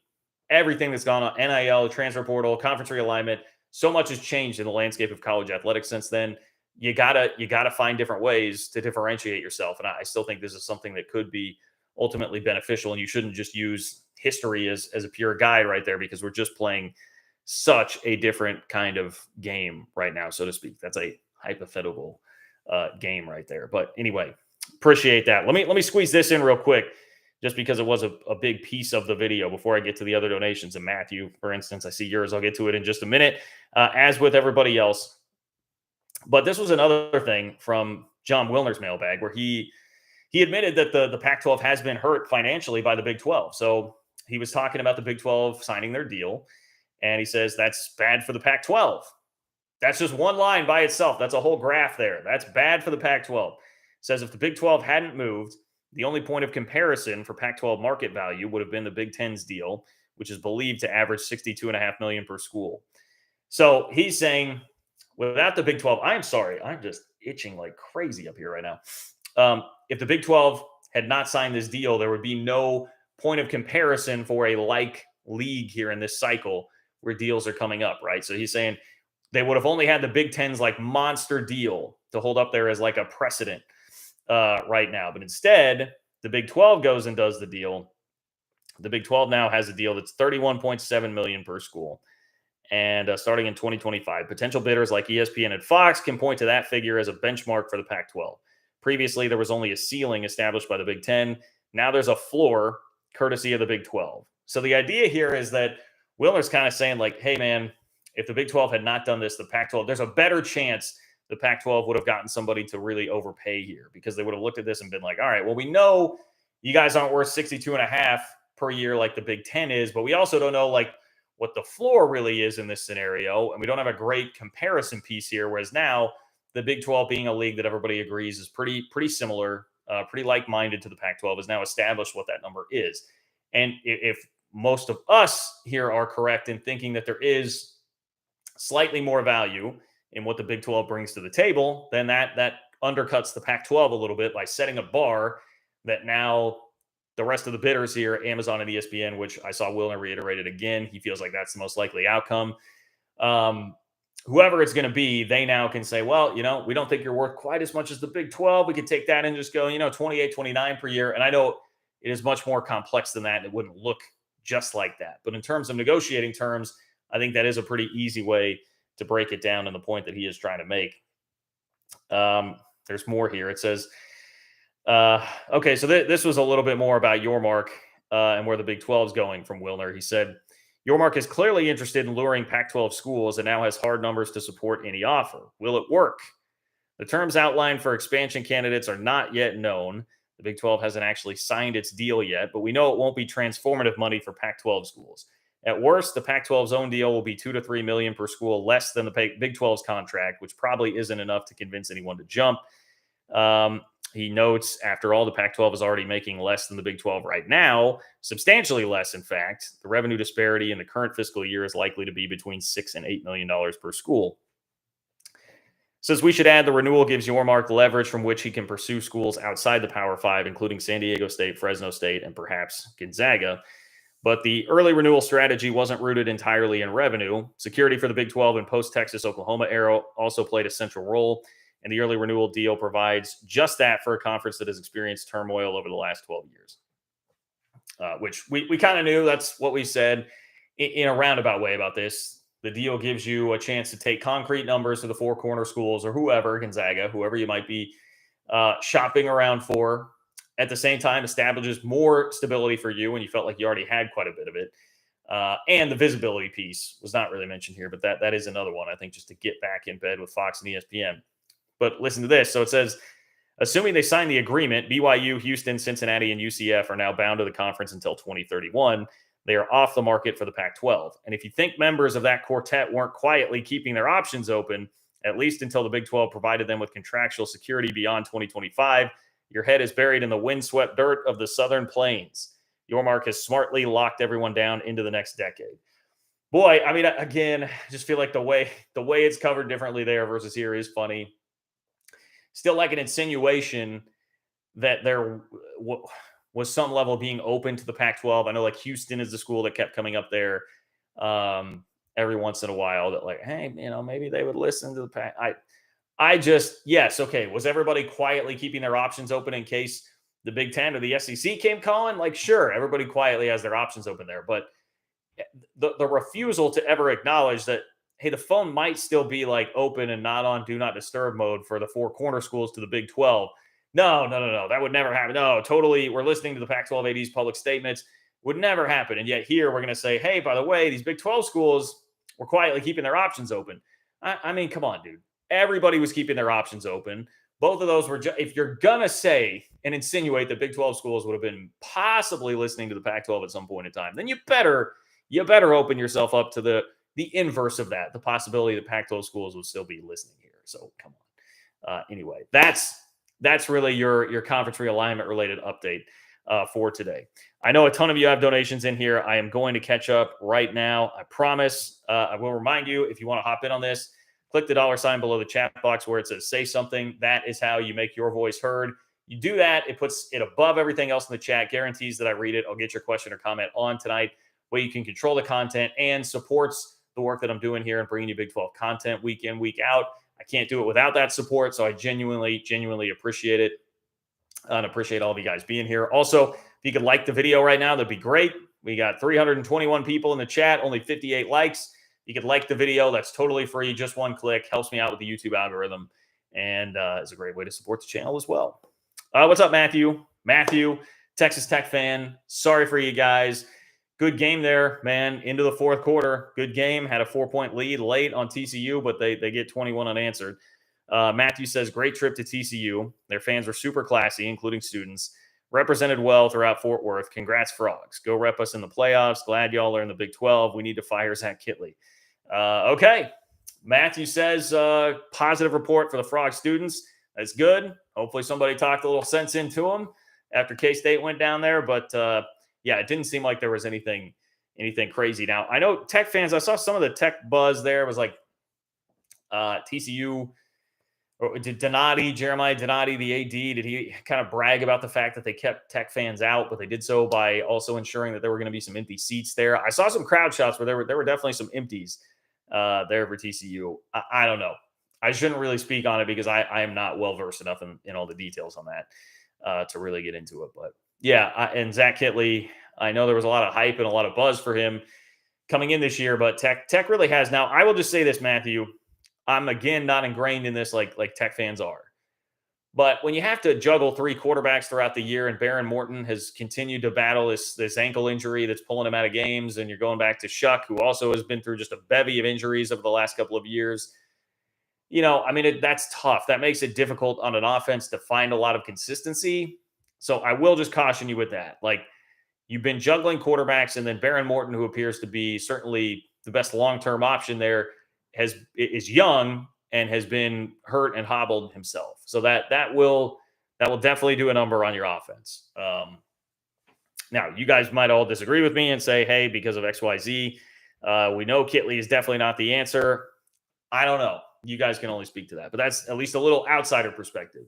everything that's gone on, NIL, transfer portal, conference realignment, so much has changed in the landscape of college athletics since then. You gotta find different ways to differentiate yourself. And I still think this is something that could be ultimately beneficial. And you shouldn't just use history as a pure guide right there, because we're just playing such a different kind of game right now, so to speak. That's a hypothetical game right there. But anyway, appreciate that. Let me squeeze this in real quick, just because it was a big piece of the video before I get to the other donations. And Matthew, for instance, I see yours. I'll get to it in just a minute, as with everybody else. But this was another thing from John Wilner's mailbag, where he admitted that the Pac-12 has been hurt financially by the Big 12. So he was talking about the Big 12 signing their deal, and he says that's bad for the Pac-12. That's just one line by itself. That's a whole graph there. That's bad for the Pac-12. Says if the Big 12 hadn't moved, the only point of comparison for Pac-12 market value would have been the Big 10's deal, which is believed to average $62.5 million per school. So he's saying, without the Big 12, I'm sorry, I'm just itching like crazy up here right now. If the Big 12 had not signed this deal, there would be no point of comparison for a like league here in this cycle where deals are coming up, right? So he's saying they would have only had the Big 10's like monster deal to hold up there as like a precedent right now. But instead, the Big 12 goes and does the deal. The Big 12 now has a deal that's $31.7 million per school. And starting in 2025, potential bidders like ESPN and Fox can point to that figure as a benchmark for the Pac-12. Previously, there was only a ceiling established by the Big 10. Now there's a floor courtesy of the Big 12. So the idea here is that Wilner's kind of saying like, hey, man, if the Big 12 had not done this, the Pac-12, there's a better chance the Pac-12 would have gotten somebody to really overpay here, because they would have looked at this and been like, all right, well, we know you guys aren't worth 62.5 per year like the Big 10 is, but we also don't know like what the floor really is in this scenario. And we don't have a great comparison piece here. Whereas now the Big 12, being a league that everybody agrees is pretty similar, pretty like-minded to the Pac-12, has now established what that number is. And if most of us here are correct in thinking that there is slightly more value in what the Big 12 brings to the table, then that undercuts the Pac-12 a little bit by setting a bar that now the rest of the bidders here, Amazon and ESPN, which I saw Wilner reiterated again, he feels like that's the most likely outcome. Whoever it's going to be, they now can say, well, we don't think you're worth quite as much as the Big 12. We could take that and just go, 28, 29 per year. And I know it is much more complex than that. And it wouldn't look just like that. But in terms of negotiating terms, I think that is a pretty easy way to break it down in the point that he is trying to make. There's more here. It says, okay, so this was a little bit more about Yormark and where the Big 12 is going from Wilner. He said, Yormark is clearly interested in luring Pac-12 schools and now has hard numbers to support any offer. Will it work? The terms outlined for expansion candidates are not yet known. The Big 12 hasn't actually signed its deal yet, but we know it won't be transformative money for Pac-12 schools. At worst, the Pac-12's own deal will be $2 to $3 million per school, less than the Big 12's contract, which probably isn't enough to convince anyone to jump. He notes, after all, the Pac-12 is already making less than the Big 12 right now, substantially less, in fact. The revenue disparity in the current fiscal year is likely to be between $6 and $8 million per school. Says we should add the renewal gives Yormark leverage from which he can pursue schools outside the Power Five, including San Diego State, Fresno State, and perhaps Gonzaga. But the early renewal strategy wasn't rooted entirely in revenue. Security for the Big 12 and post-Texas Oklahoma era also played a central role. And the early renewal deal provides just that for a conference that has experienced turmoil over the last 12 years, which we kind of knew. That's what we said in a roundabout way about this. The deal gives you a chance to take concrete numbers to the four corner schools or whoever, Gonzaga, whoever you might be shopping around for. At the same time, establishes more stability for you when you felt like you already had quite a bit of it. And the visibility piece was not really mentioned here, but that is another one, I think, just to get back in bed with Fox and ESPN. But listen to this. So it says, assuming they sign the agreement, BYU, Houston, Cincinnati, and UCF are now bound to the conference until 2031. They are off the market for the Pac-12. And if you think members of that quartet weren't quietly keeping their options open, at least until the Big 12 provided them with contractual security beyond 2025, your head is buried in the windswept dirt of the Southern Plains. Yormark has smartly locked everyone down into the next decade. Boy, I mean, again, I just feel like the way it's covered differently there versus here is funny. Still like an insinuation that there was some level of being open to the Pac-12. I know like Houston is the school that kept coming up there every once in a while that like, hey, maybe they would listen to the Pac. Yes, okay. Was everybody quietly keeping their options open in case the Big Ten or the SEC came calling? Like, sure, everybody quietly has their options open there. But the refusal to ever acknowledge that, hey, the phone might still be like open and not on do not disturb mode for the four corner schools to the Big 12. No. That would never happen. No, totally. We're listening to the Pac-12 AD's public statements. Would never happen. And yet here we're going to say, hey, by the way, these Big 12 schools were quietly keeping their options open. I mean, come on, dude. Everybody was keeping their options open. Both of those were, if you're going to say and insinuate that Big 12 schools would have been possibly listening to the Pac-12 at some point in time, then you better open yourself up to the inverse of that, the possibility that Pac-12 schools would still be listening here. So come on. Anyway, that's really your conference realignment related update for today. I know a ton of you have donations in here. I am going to catch up right now. I promise. I will remind you, if you want to hop in on this, click the $ below the chat box where it says say something. That is how you make your voice heard. You do that, it puts it above everything else in the chat, guarantees that I read it. I'll get your question or comment on tonight, where you can control the content and supports the work that I'm doing here and bringing you Big 12 content week in, week out. I can't do it without that support, so I genuinely appreciate it and appreciate all of you guys being here. Also, if you could like the video right now, that'd be great. We got 321 people in the chat, only 58 likes. You could like the video. That's totally free. Just one click. Helps me out with the YouTube algorithm and is a great way to support the channel as well. What's up, Matthew? Matthew, Texas Tech fan. Sorry for you guys. Good game there, man. Into the fourth quarter. Good game. Had a 4-point lead late on TCU, but they get 21 unanswered. Matthew says, great trip to TCU. Their fans were super classy, including students. Represented well throughout Fort Worth. Congrats, Frogs. Go rep us in the playoffs. Glad y'all are in the Big 12. We need to fire Zach Kitley. Okay. Matthew says, positive report for the Frog students. That's good. Hopefully somebody talked a little sense into them after K-State went down there. But, yeah, it didn't seem like there was anything crazy. Now, I know Tech fans, I saw some of the Tech buzz there. It was like TCU, or did Jeremiah Donati, the AD, did he kind of brag about the fact that they kept Tech fans out, but they did so by also ensuring that there were going to be some empty seats there? I saw some crowd shots where there were definitely some empties there for TCU. I don't know. I shouldn't really speak on it because I am not well versed enough in all the details on that to really get into it. But yeah, and Zach Kitley, I know there was a lot of hype and a lot of buzz for him coming in this year, but Tech really has. Now, I will just say this, Matthew. I'm again not ingrained in this like Tech fans are. But when you have to juggle 3 quarterbacks throughout the year, and Baron Morton has continued to battle this ankle injury that's pulling him out of games, and you're going back to Shuck, who also has been through just a bevy of injuries over the last couple of years. That's tough. That makes it difficult on an offense to find a lot of consistency. So I will just caution you with that. Like, you've been juggling quarterbacks, and then Baron Morton, who appears to be certainly the best long-term option there, is young and has been hurt and hobbled himself. So that will definitely do a number on your offense. Now, you guys might all disagree with me and say, hey, because of XYZ, we know Kitley is definitely not the answer. I don't know. You guys can only speak to that. But that's at least a little outsider perspective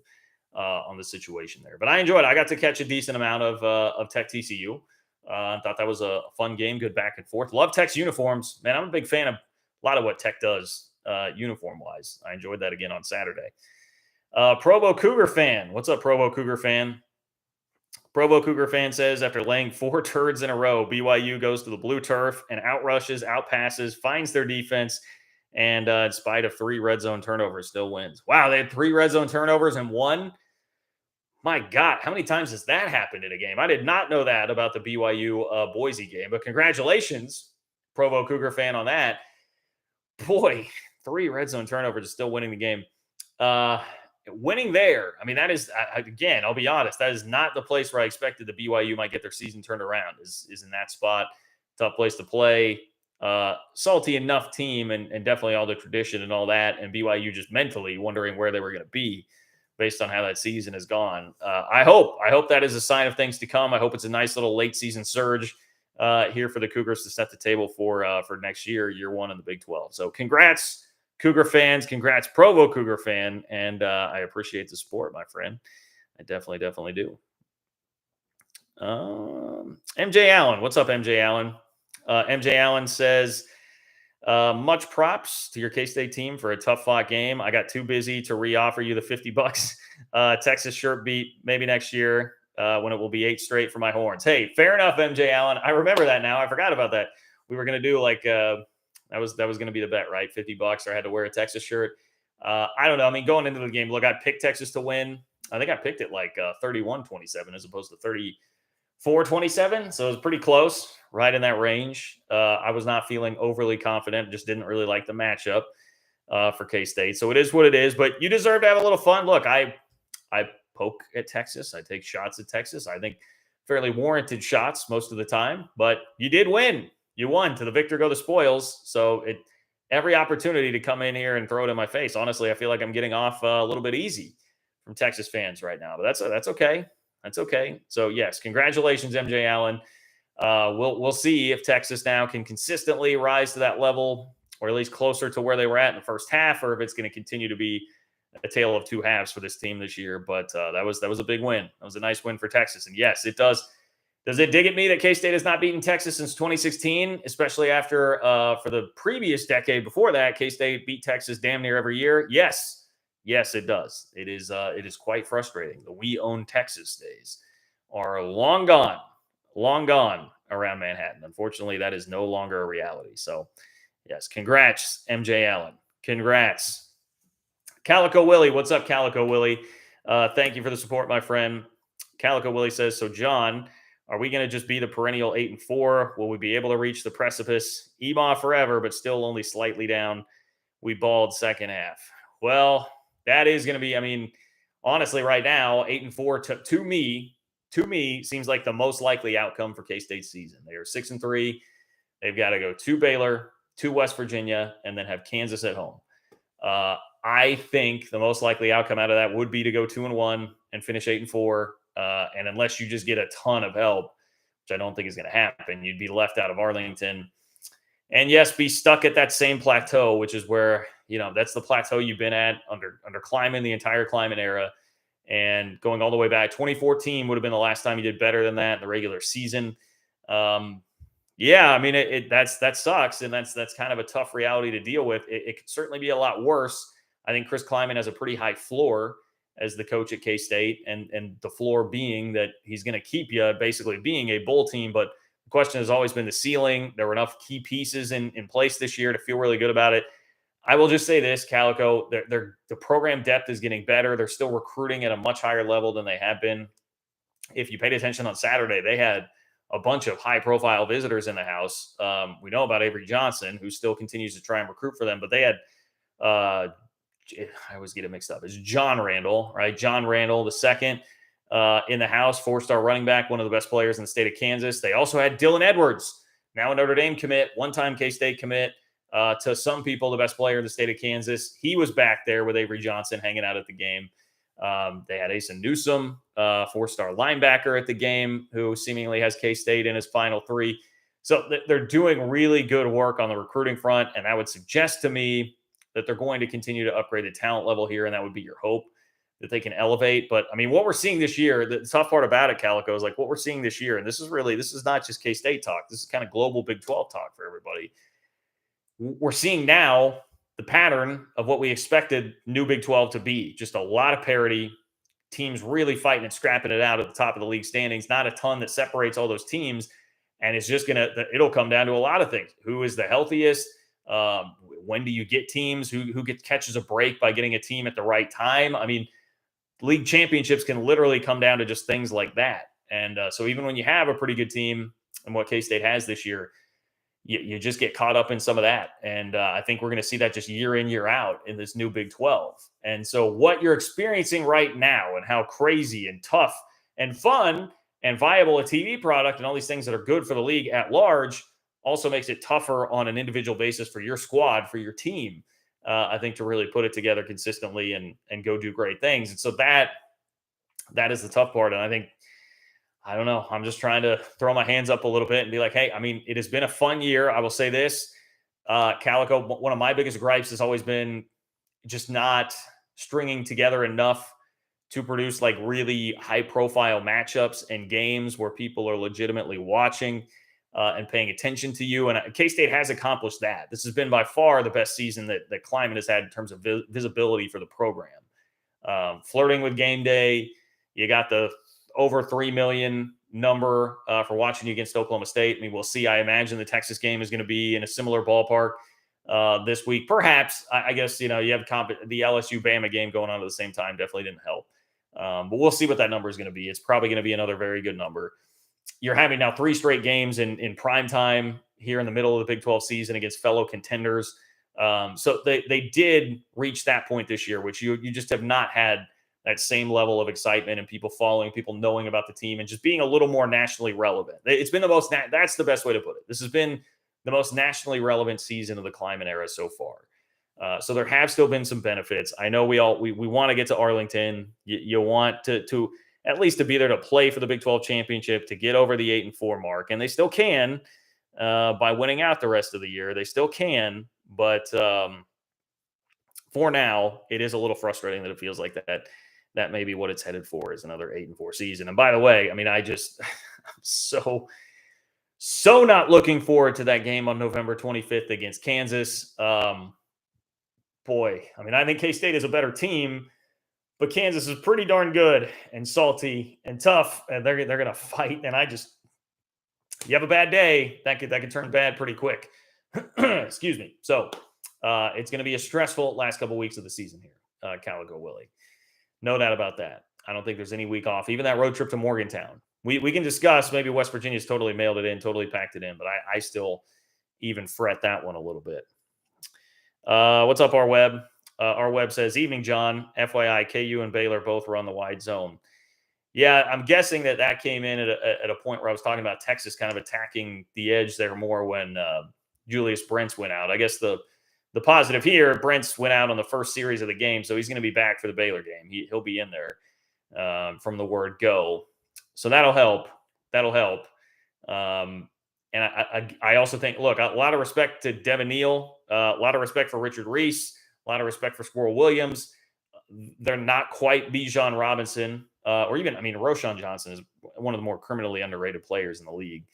on the situation there. But I enjoyed it. I got to catch a decent amount of Tech TCU. I thought that was a fun game, good back and forth. Love Tech's uniforms. Man, I'm a big fan of a lot of what Tech does uniform-wise. I enjoyed that again on Saturday. Provo Cougar fan. What's up, Provo Cougar fan? Provo Cougar fan says, after laying 4 turds in a row, BYU goes to the blue turf and outrushes, outpasses, finds their defense, and in spite of 3 red zone turnovers, still wins. Wow, they had 3 red zone turnovers and won? My God, how many times has that happened in a game? I did not know that about the BYU Boise game, but congratulations, Provo Cougar fan, on that. Boy, 3 red zone turnovers is still winning the game. Winning there, I mean, that is, again, I'll be honest, that is not the place where I expected the BYU might get their season turned around, is in that spot. Tough place to play. Salty enough team, and definitely all the tradition and all that, and BYU just mentally wondering where they were going to be based on how that season has gone. I hope that is a sign of things to come. I hope it's a nice little late season surge here for the Cougars to set the table for next year, year 1 in the Big 12. So congrats, Cougar fans. Congrats, Provo Cougar fan. And I appreciate the support, my friend. I definitely do. MJ Allen. What's up, MJ Allen? MJ Allen says, much props to your K-State team for a tough fought game. I got too busy to re-offer you the $50 Texas shirt beat maybe next year when it will be 8 straight for my horns. Hey, fair enough, MJ Allen. I remember that now. I forgot about that. We were going to do like that was going to be the bet, right? $50, or I had to wear a Texas shirt. I don't know. I mean, going into the game, look, I picked Texas to win. I think I picked it like 31-27 as opposed to 34-27. So it was pretty close, right in that range. I was not feeling overly confident. Just didn't really like the matchup for K-State. So it is what it is. But you deserve to have a little fun. Look, I poke at Texas. I take shots at Texas. I think fairly warranted shots most of the time. But you did win. You won. To the victor go the spoils. So every opportunity to come in here and throw it in my face. Honestly, I feel like I'm getting off a little bit easy from Texas fans right now. But that's okay. That's okay. So yes, congratulations, MJ Allen. We'll see if Texas now can consistently rise to that level, or at least closer to where they were at in the first half, or if it's going to continue to be a tale of 2 halves for this team this year. But that was a big win. That was a nice win for Texas. And yes, it does. Does it dig at me that K-State has not beaten Texas since 2016, especially after for the previous decade before that, K-State beat Texas damn near every year? Yes, it does. It is quite frustrating. The "we own Texas" days are long gone around Manhattan. Unfortunately, that is no longer a reality. So, yes, congrats, MJ Allen. Congrats. Calico Willie, what's up, Calico Willie? Thank you for the support, my friend. Calico Willie says, so John, are we going to just be the perennial 8-4? Will we be able to reach the precipice? EMA forever, but still only slightly down. We balled second half. Well, that is going to be, I mean, honestly, right now, 8-4 to me seems like the most likely outcome for K-State's season. They are 6-3. They've got to go to Baylor, to West Virginia, and then have Kansas at home. I think the most likely outcome out of that would be to go 2-1 and finish 8-4. And unless you just get a ton of help, which I don't think is going to happen, you'd be left out of Arlington. And yes, be stuck at that same plateau, which is where that's the plateau you've been at under Kleiman, the entire Kleiman era. And going all the way back, 2014 would have been the last time you did better than that in the regular season. Yeah, I mean, that sucks, and that's kind of a tough reality to deal with. It could certainly be a lot worse. I think Chris Kleiman has a pretty high floor as the coach at K-State, and the floor being that he's going to keep you basically being a bowl team. But the question has always been the ceiling. There were enough key pieces in place this year to feel really good about it. I will just say this, Calico, the program depth is getting better. They're still recruiting at a much higher level than they have been. If you paid attention on Saturday, they had a bunch of high-profile visitors in the house. We know about Avery Johnson, who still continues to try and recruit for them, but they had I always get it mixed up. It's John Randall, right? John Randall, the second in the house, 4-star running back, one of the best players in the state of Kansas. They also had Dylan Edwards, now a Notre Dame commit, one-time K-State commit. To some people, the best player in the state of Kansas. He was back there with Avery Johnson hanging out at the game. They had Asen Newsome, 4-star linebacker at the game, who seemingly has K-State in his final 3. So they're doing really good work on the recruiting front, and that would suggest to me that they're going to continue to upgrade the talent level here, and that would be your hope that they can elevate. But, I mean, what we're seeing this year, the tough part about it, Calico, is like what we're seeing this year, and this is not just K-State talk. This is kind of global Big 12 talk for everybody. We're seeing now the pattern of what we expected new Big 12 to be. Just a lot of parity, teams really fighting and scrapping it out at the top of the league standings, not a ton that separates all those teams. And it's just it'll come down to a lot of things. Who is the healthiest? When do you get teams? Who catches a break by getting a team at the right time? I mean, league championships can literally come down to just things like that. And so even when you have a pretty good team, and what K-State has this year, you just get caught up in some of that. And I think we're going to see that just year in, year out in this new Big 12. And so what you're experiencing right now and how crazy and tough and fun and viable a TV product and all these things that are good for the league at large also makes it tougher on an individual basis for your squad, for your team, I think, to really put it together consistently and go do great things. And so that is the tough part. And I think, I don't know. I'm just trying to throw my hands up a little bit and be like, hey, I mean, it has been a fun year. I will say this, Calico, one of my biggest gripes has always been just not stringing together enough to produce like really high profile matchups and games where people are legitimately watching and paying attention to you. And K-State has accomplished that. This has been by far the best season that Kleiman has had in terms of visibility for the program. Flirting with game day. You got the over 3 million number for watching you against Oklahoma State. I mean, we'll see. I imagine the Texas game is going to be in a similar ballpark this week. Perhaps, I guess, you have the LSU Bama game going on at the same time. Definitely didn't help. But we'll see what that number is going to be. It's probably going to be another very good number. You're having now 3 straight games in prime time here in the middle of the Big 12 season against fellow contenders. So they did reach that point this year, which you just have not had that same level of excitement and people following, people knowing about the team and just being a little more nationally relevant. It's been the most, that's the best way to put it. This has been the most nationally relevant season of the Kleiman era so far. So there have still been some benefits. I know we want to get to Arlington. You want to at least to be there to play for the Big 12 championship, to get over the 8-4 mark. And they still can by winning out the rest of the year. They still can, but for now, it is a little frustrating that it feels like that may be what it's headed for, is another 8-4 season. And by the way, I mean, I'm so not looking forward to that game on November 25th against Kansas. Boy, I mean, I think K-State is a better team, but Kansas is pretty darn good and salty and tough, and they're going to fight. And you have a bad day, that could turn bad pretty quick. Excuse me. So it's going to be a stressful last couple weeks of the season here, Calico Willie. No doubt about that. I don't think there's any week off. Even that road trip to Morgantown. We can discuss, maybe West Virginia's totally mailed it in, totally packed it in, but I still even fret that one a little bit. What's up, our web? Our web says, evening, John. FYI, KU and Baylor both were on the wide zone. Yeah, I'm guessing that came in at a point where I was talking about Texas kind of attacking the edge there more when Julius Brents went out. I guess the positive here, Brents went out on the first series of the game, so he's going to be back for the Baylor game. He'll be in there from the word go. So that'll help. And I also think, look, a lot of respect to Devin Neal, a lot of respect for Richard Reese, A lot of respect for Squirrel Williams. They're not quite Bijan Robinson, or even, Roshan Johnson is one of the more criminally underrated players in the league.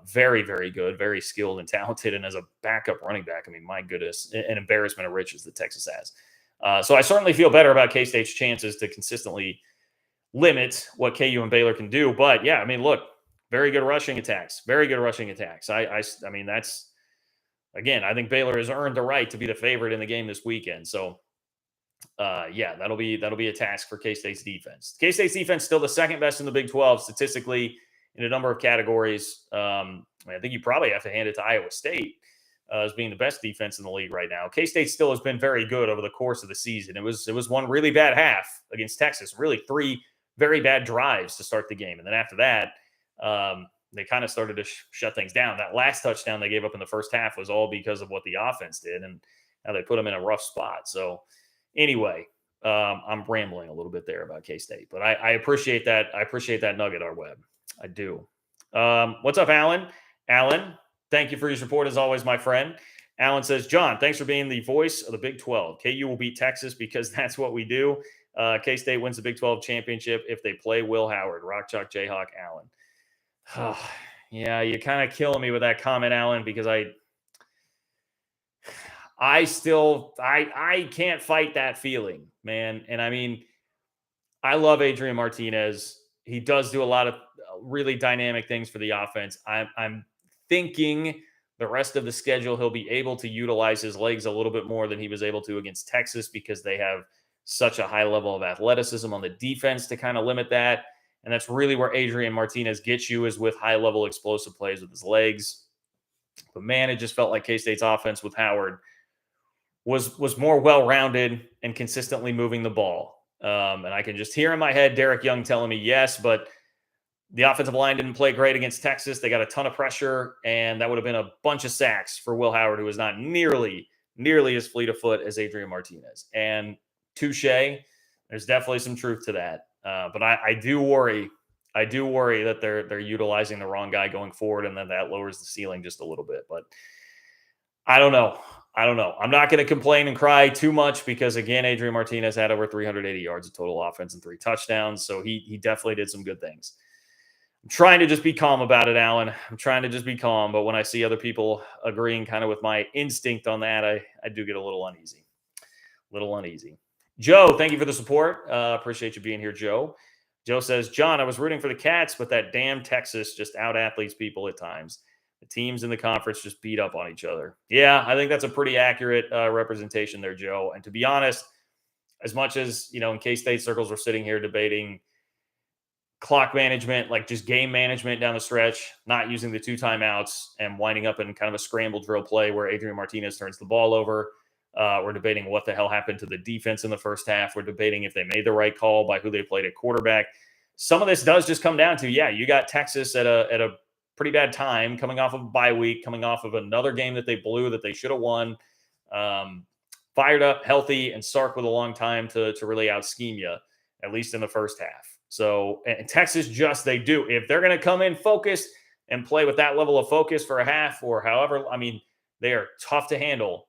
Very, very good, very skilled and talented. And as a backup running back, my goodness, an embarrassment of riches that Texas has. So I certainly feel better about K-State's chances to consistently limit what KU and Baylor can do. But yeah, look, very good rushing attacks. Very good rushing attacks. That's, again, I think Baylor has earned the right to be the favorite in the game this weekend. So yeah, that'll be a task for K-State's defense. K-State's defense still the second best in the Big 12 statistically in a number of categories. I think you probably have to hand it to Iowa State as being the best defense in the league right now. K-State still has been very good over the course of the season. It was one really bad half against Texas, really 3 very bad drives to start the game. And then after that, they kind of started to shut things down. That last touchdown they gave up in the first half was all because of what the offense did and how they put them in a rough spot. So anyway, I'm rambling a little bit there about K-State, but I appreciate that. I appreciate that nugget, our web. I do. What's up, Alan? Alan, thank you for your support as always, my friend. Alan says, John, thanks for being the voice of the Big 12. KU will beat Texas because that's what we do. K-State wins the Big 12 championship if they play Will Howard. Rock Chalk Jayhawk, Alan. Yeah, you're kind of killing me with that comment, Alan, because I can't fight that feeling, man. And I love Adrian Martinez. He does do a lot of really dynamic things for the offense. I'm thinking the rest of the schedule, he'll be able to utilize his legs a little bit more than he was able to against Texas because they have such a high level of athleticism on the defense to kind of limit that. And that's really where Adrian Martinez gets you, is with high level explosive plays with his legs. But man, it just felt like K-State's offense with Howard was more well-rounded and consistently moving the ball. And I can just hear in my head Derek Young telling me, yes, but the offensive line didn't play great against Texas. They got a ton of pressure, and that would have been a bunch of sacks for Will Howard, who is not nearly as fleet of foot as Adrian Martinez. And touche, there's definitely some truth to that. But I do worry that they're utilizing the wrong guy going forward, and then that lowers the ceiling just a little bit. But I don't know. I'm not going to complain and cry too much because, again, Adrian Martinez had over 380 yards of total offense and 3 touchdowns. So he definitely did some good things. I'm trying to just be calm about it, Alan. I'm trying to just be calm. But when I see other people agreeing kind of with my instinct on that, I do get a little uneasy. Joe, thank you for the support. Appreciate you being here, Joe. Joe says, John, I was rooting for the Cats, but that damn Texas just out-athletes people at times. The teams in the conference just beat up on each other. Yeah, I think that's a pretty accurate representation there, Joe. And to be honest, as much as, in K-State circles, we're sitting here debating clock management, like just game management down the stretch, not using the 2 timeouts and winding up in kind of a scramble drill play where Adrian Martinez turns the ball over. We're debating what the hell happened to the defense in the first half. We're debating if they made the right call by who they played at quarterback. Some of this does just come down to, you got Texas at a pretty bad time, coming off of a bye week, coming off of another game that they blew that they should have won. Fired up, healthy, and Sark with a long time to really out-scheme you, at least in the first half. So, and Texas they do. If they're going to come in focused and play with that level of focus for a half or however, they are tough to handle.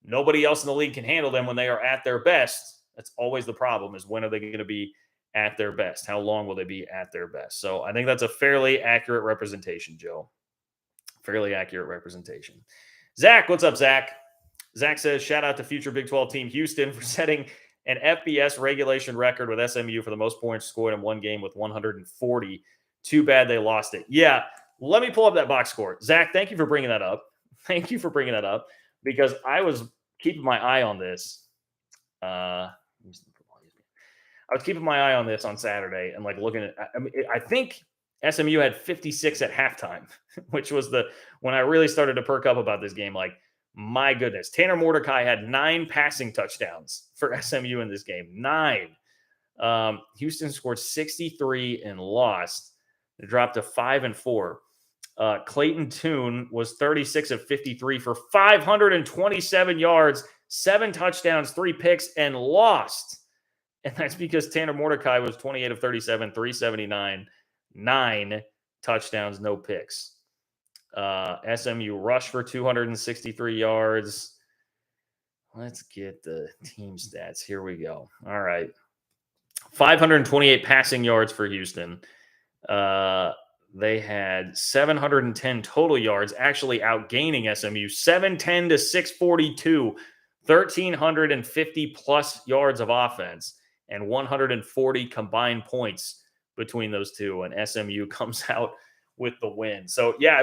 Nobody else in the league can handle them when they are at their best. That's always the problem, is when are they going to be at their best? How long will they be at their best? So I think that's a fairly accurate representation, Joe. Fairly accurate representation. Zach, what's up, Zach? Zach says, shout out to future Big 12 team Houston for setting an FBS regulation record with SMU for the most points scored in one game with 140. Too bad they lost it. Yeah, let me pull up that box score. Zach, thank you for bringing that up. Because I was keeping my eye on this. I was keeping my eye on this on Saturday and looking at. I think SMU had 56 at halftime, which was when I really started to perk up about this game. My goodness, Tanner Mordecai had 9 passing touchdowns for SMU in this game. 9. Houston scored 63 and lost. They dropped to 5-4. Clayton Tune was 36 of 53 for 527 yards, 7 touchdowns, 3 picks, and lost. And that's because Tanner Mordecai was 28 of 37, 379, 9 touchdowns, no picks. SMU rushed for 263 yards. Let's get the team stats. Here we go. All right. 528 passing yards for Houston. They had 710 total yards, actually outgaining SMU 710 to 642, 1,350 plus yards of offense, and 140 combined points between those two. And SMU comes out with the win. So, yeah,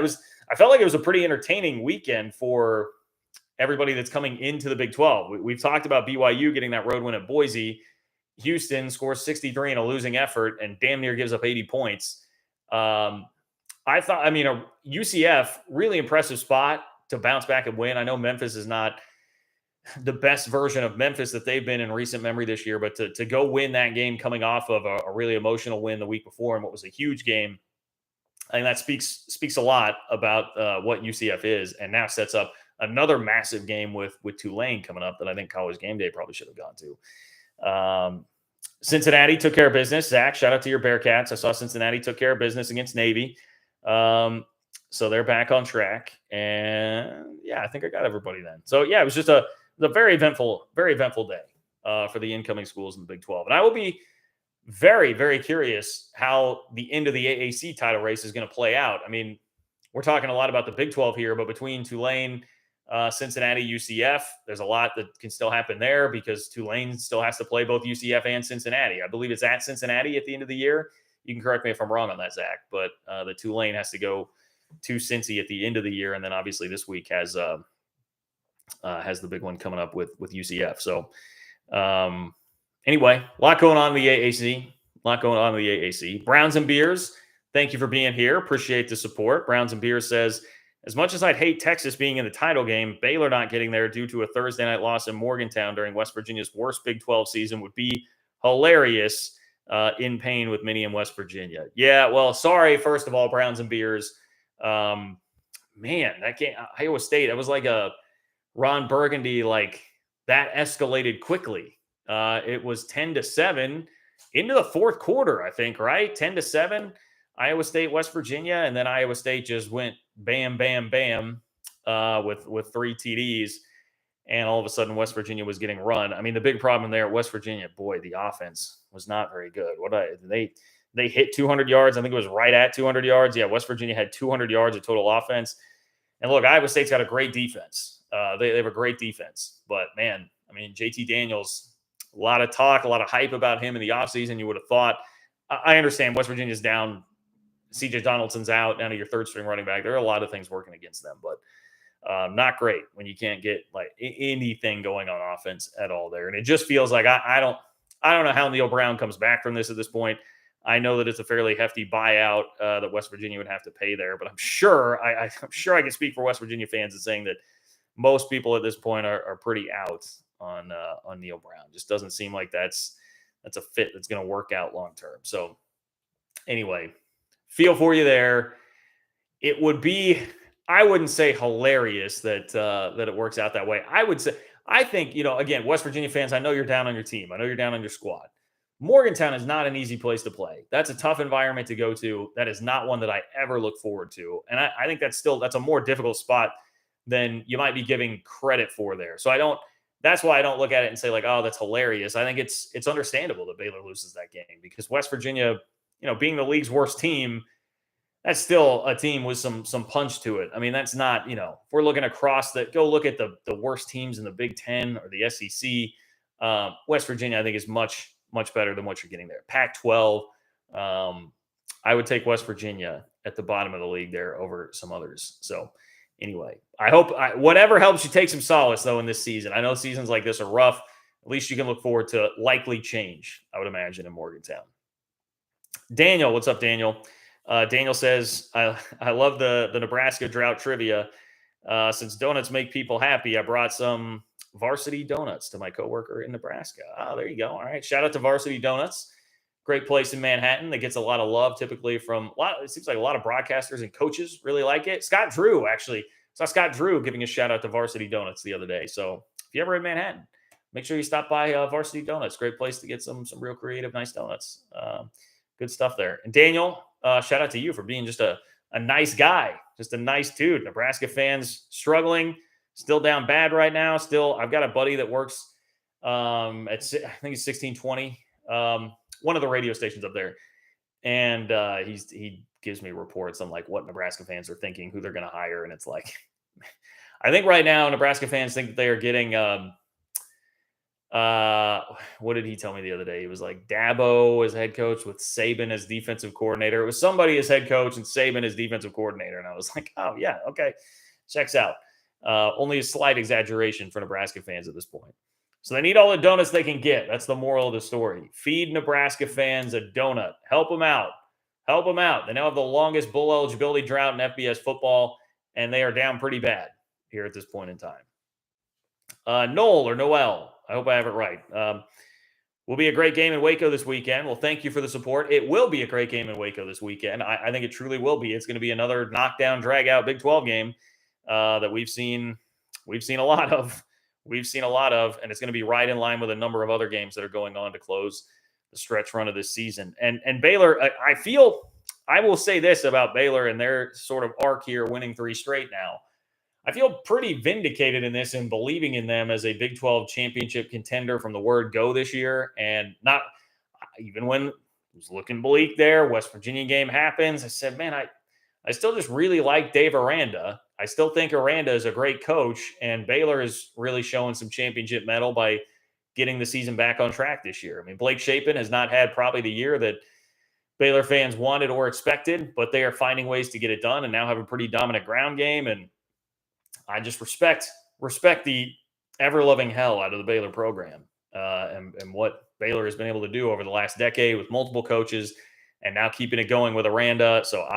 I felt like it was a pretty entertaining weekend for everybody that's coming into the Big 12. We've talked about BYU getting that road win at Boise. Houston scores 63 in a losing effort and damn near gives up 80 points. UCF, really impressive spot to bounce back and win. I know Memphis is not the best version of Memphis that they've been in recent memory this year, but to go win that game coming off of a really emotional win the week before and what was a huge game, I think that speaks a lot about what UCF is, and now sets up another massive game with Tulane coming up that I think College Game Day probably should have gone to. Cincinnati took care of business. Zach, shout out to your Bearcats. I saw Cincinnati took care of business against Navy. So they're back on track. And yeah, I think I got everybody then. So yeah, it was just a very eventful day for the incoming schools in the Big 12. And I will be very, very curious how the end of the AAC title race is going to play out. I mean, we're talking a lot about the Big 12 here, but between Tulane, Cincinnati, UCF, there's a lot that can still happen there because Tulane still has to play both UCF and Cincinnati. I believe it's at Cincinnati at the end of the year. You can correct me if I'm wrong on that, Zach, but the Tulane has to go to Cincy at the end of the year, and then obviously this week has the big one coming up with UCF. So anyway, a lot going on in the AAC. Browns and Beers, thank you for being here. Appreciate the support. Browns and Beers says, as much as I'd hate Texas being in the title game, Baylor not getting there due to a Thursday night loss in Morgantown during West Virginia's worst Big 12 season would be hilarious. In pain with many in West Virginia. Yeah, well, sorry, first of all, Browns and Beers. Man, that game, Iowa State, it was like a Ron Burgundy, like that escalated quickly. It was 10-7 into the fourth quarter, I think, right? 10-7, Iowa State, West Virginia, and then Iowa State just went bam, bam, bam with 3 TDs, and all of a sudden West Virginia was getting run. I mean, the big problem there at West Virginia, boy, the offense was not very good. They hit 200 yards. I think it was right at 200 yards. Yeah, West Virginia had 200 yards of total offense. And look, Iowa State's got a great defense. They have a great defense. But, man, I mean, JT Daniels, a lot of talk, a lot of hype about him in the offseason. You would have thought. I understand West Virginia's down. CJ Donaldson's out. Now to your third-string running back. There are a lot of things working against them. But not great when you can't get like anything going on offense at all there. And it just feels like I don't know how Neil Brown comes back from this at this point. I know that it's a fairly hefty buyout that West Virginia would have to pay there, but I'm sure I'm sure I can speak for West Virginia fans in saying that most people at this point are pretty out on Neil Brown. Just doesn't seem like that's a fit that's going to work out long term. So anyway, feel for you there. It would be, I wouldn't say hilarious that it works out that way. I think, again, West Virginia fans, I know you're down on your team. I know you're down on your squad. Morgantown is not an easy place to play. That's a tough environment to go to. That is not one that I ever look forward to. And I think that's a more difficult spot than you might be giving credit for there. So that's why I don't look at it and say like, oh, that's hilarious. I think it's understandable that Baylor loses that game because West Virginia, being the league's worst team, that's still a team with some punch to it. I mean, that's not, if we're looking across go look at the worst teams in the Big Ten or the SEC. West Virginia, I think, is much, much better than what you're getting there. Pac-12, I would take West Virginia at the bottom of the league there over some others. So anyway, I hope whatever helps you take some solace, though, in this season. I know seasons like this are rough. At least you can look forward to likely change, I would imagine, in Morgantown. Daniel, what's up, Daniel? Daniel says, I love the Nebraska drought trivia. Since donuts make people happy, I brought some Varsity Donuts to my coworker in Nebraska. Oh, there you go. All right. Shout out to Varsity Donuts. Great place in Manhattan that gets a lot of love typically from it seems like a lot of broadcasters and coaches really like it. Scott Drew, actually. Saw Scott Drew giving a shout out to Varsity Donuts the other day. So if you're ever in Manhattan, make sure you stop by Varsity Donuts. Great place to get some real creative, nice donuts. Good stuff there. And Daniel, shout out to you for being just a nice guy, just a nice dude. Nebraska fans struggling. Still down bad right now. Still, I've got a buddy that works at, I think it's 1620, one of the radio stations up there. And he gives me reports on like what Nebraska fans are thinking, who they're going to hire. And it's like, I think right now Nebraska fans think that they are getting, what did he tell me the other day? He was like Dabo as head coach with Saban as defensive coordinator. It was somebody as head coach and Saban as defensive coordinator. And I was like, oh yeah, okay. Checks out. Only a slight exaggeration for Nebraska fans at this point. So they need all the donuts they can get. That's the moral of the story. Feed Nebraska fans a donut. Help them out. Help them out. They now have the longest bowl eligibility drought in FBS football, and they are down pretty bad here at this point in time. Noel or Noel, I hope I have it right. Will be a great game in Waco this weekend. Well, thank you for the support. It will be a great game in Waco this weekend. I think it truly will be. It's going to be another knockdown, drag-out Big 12 game that we've seen a lot of. We've seen a lot of, and it's going to be right in line with a number of other games that are going on to close the stretch run of this season. And Baylor, I will say this about Baylor and their sort of arc here, winning 3 straight now. I feel pretty vindicated in this and believing in them as a Big 12 championship contender from the word go this year. And not even when it was looking bleak there, West Virginia game happens. I said, man, I still just really like Dave Aranda. I still think Aranda is a great coach, and Baylor is really showing some championship mettle by getting the season back on track this year. I mean, Blake Shapen has not had probably the year that Baylor fans wanted or expected, but they are finding ways to get it done and now have a pretty dominant ground game. And I just respect the ever-loving hell out of the Baylor program and what Baylor has been able to do over the last decade with multiple coaches and now keeping it going with Aranda. So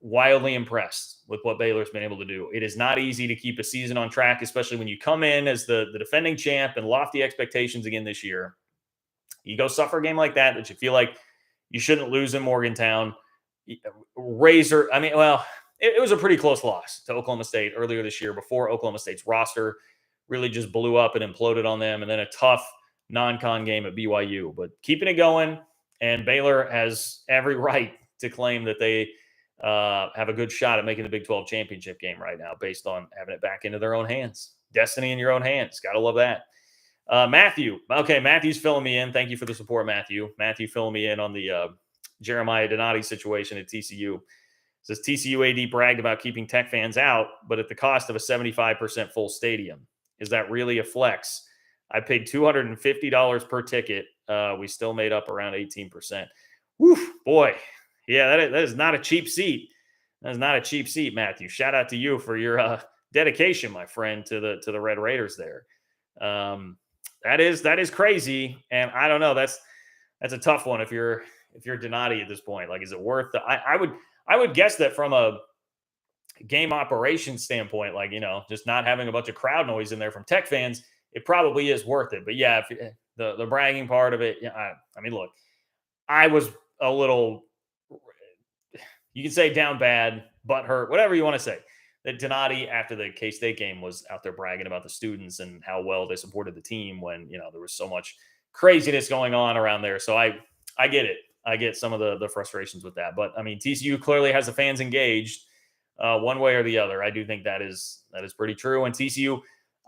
wildly impressed with what Baylor's been able to do. It is not easy to keep a season on track, especially when you come in as the defending champ and lofty expectations again this year. You go suffer a game like that you feel like you shouldn't lose in Morgantown. It was a pretty close loss to Oklahoma State earlier this year before Oklahoma State's roster really just blew up and imploded on them. And then a tough non-con game at BYU, but keeping it going. And Baylor has every right to claim that they have a good shot at making the Big 12 championship game right now based on having it back into their own hands. Destiny in your own hands. Got to love that. Matthew. Okay, Matthew's filling me in. Thank you for the support, Matthew. Matthew filling me in on the Jeremiah Donati situation at TCU. Says TCU AD bragged about keeping Tech fans out, but at the cost of a 75% full stadium. Is that really a flex? I paid $250 per ticket. We still made up around 18%. Woof, boy. Yeah, that is not a cheap seat. That is not a cheap seat, Matthew. Shout out to you for your dedication, my friend, to the Red Raiders there. That is crazy, and I don't know. That's a tough one if you're Donati at this point. Like, is it worth the? I would guess that from a game operations standpoint, like, just not having a bunch of crowd noise in there from Tech fans, it probably is worth it. But yeah, if the bragging part of it, yeah. I mean, look, I was a little. You can say down bad, butt hurt, whatever you want to say. That Donati, after the K-State game, was out there bragging about the students and how well they supported the team when, there was so much craziness going on around there. So I get it. I get some of the frustrations with that. But, I mean, TCU clearly has the fans engaged one way or the other. I do think that is pretty true. And TCU,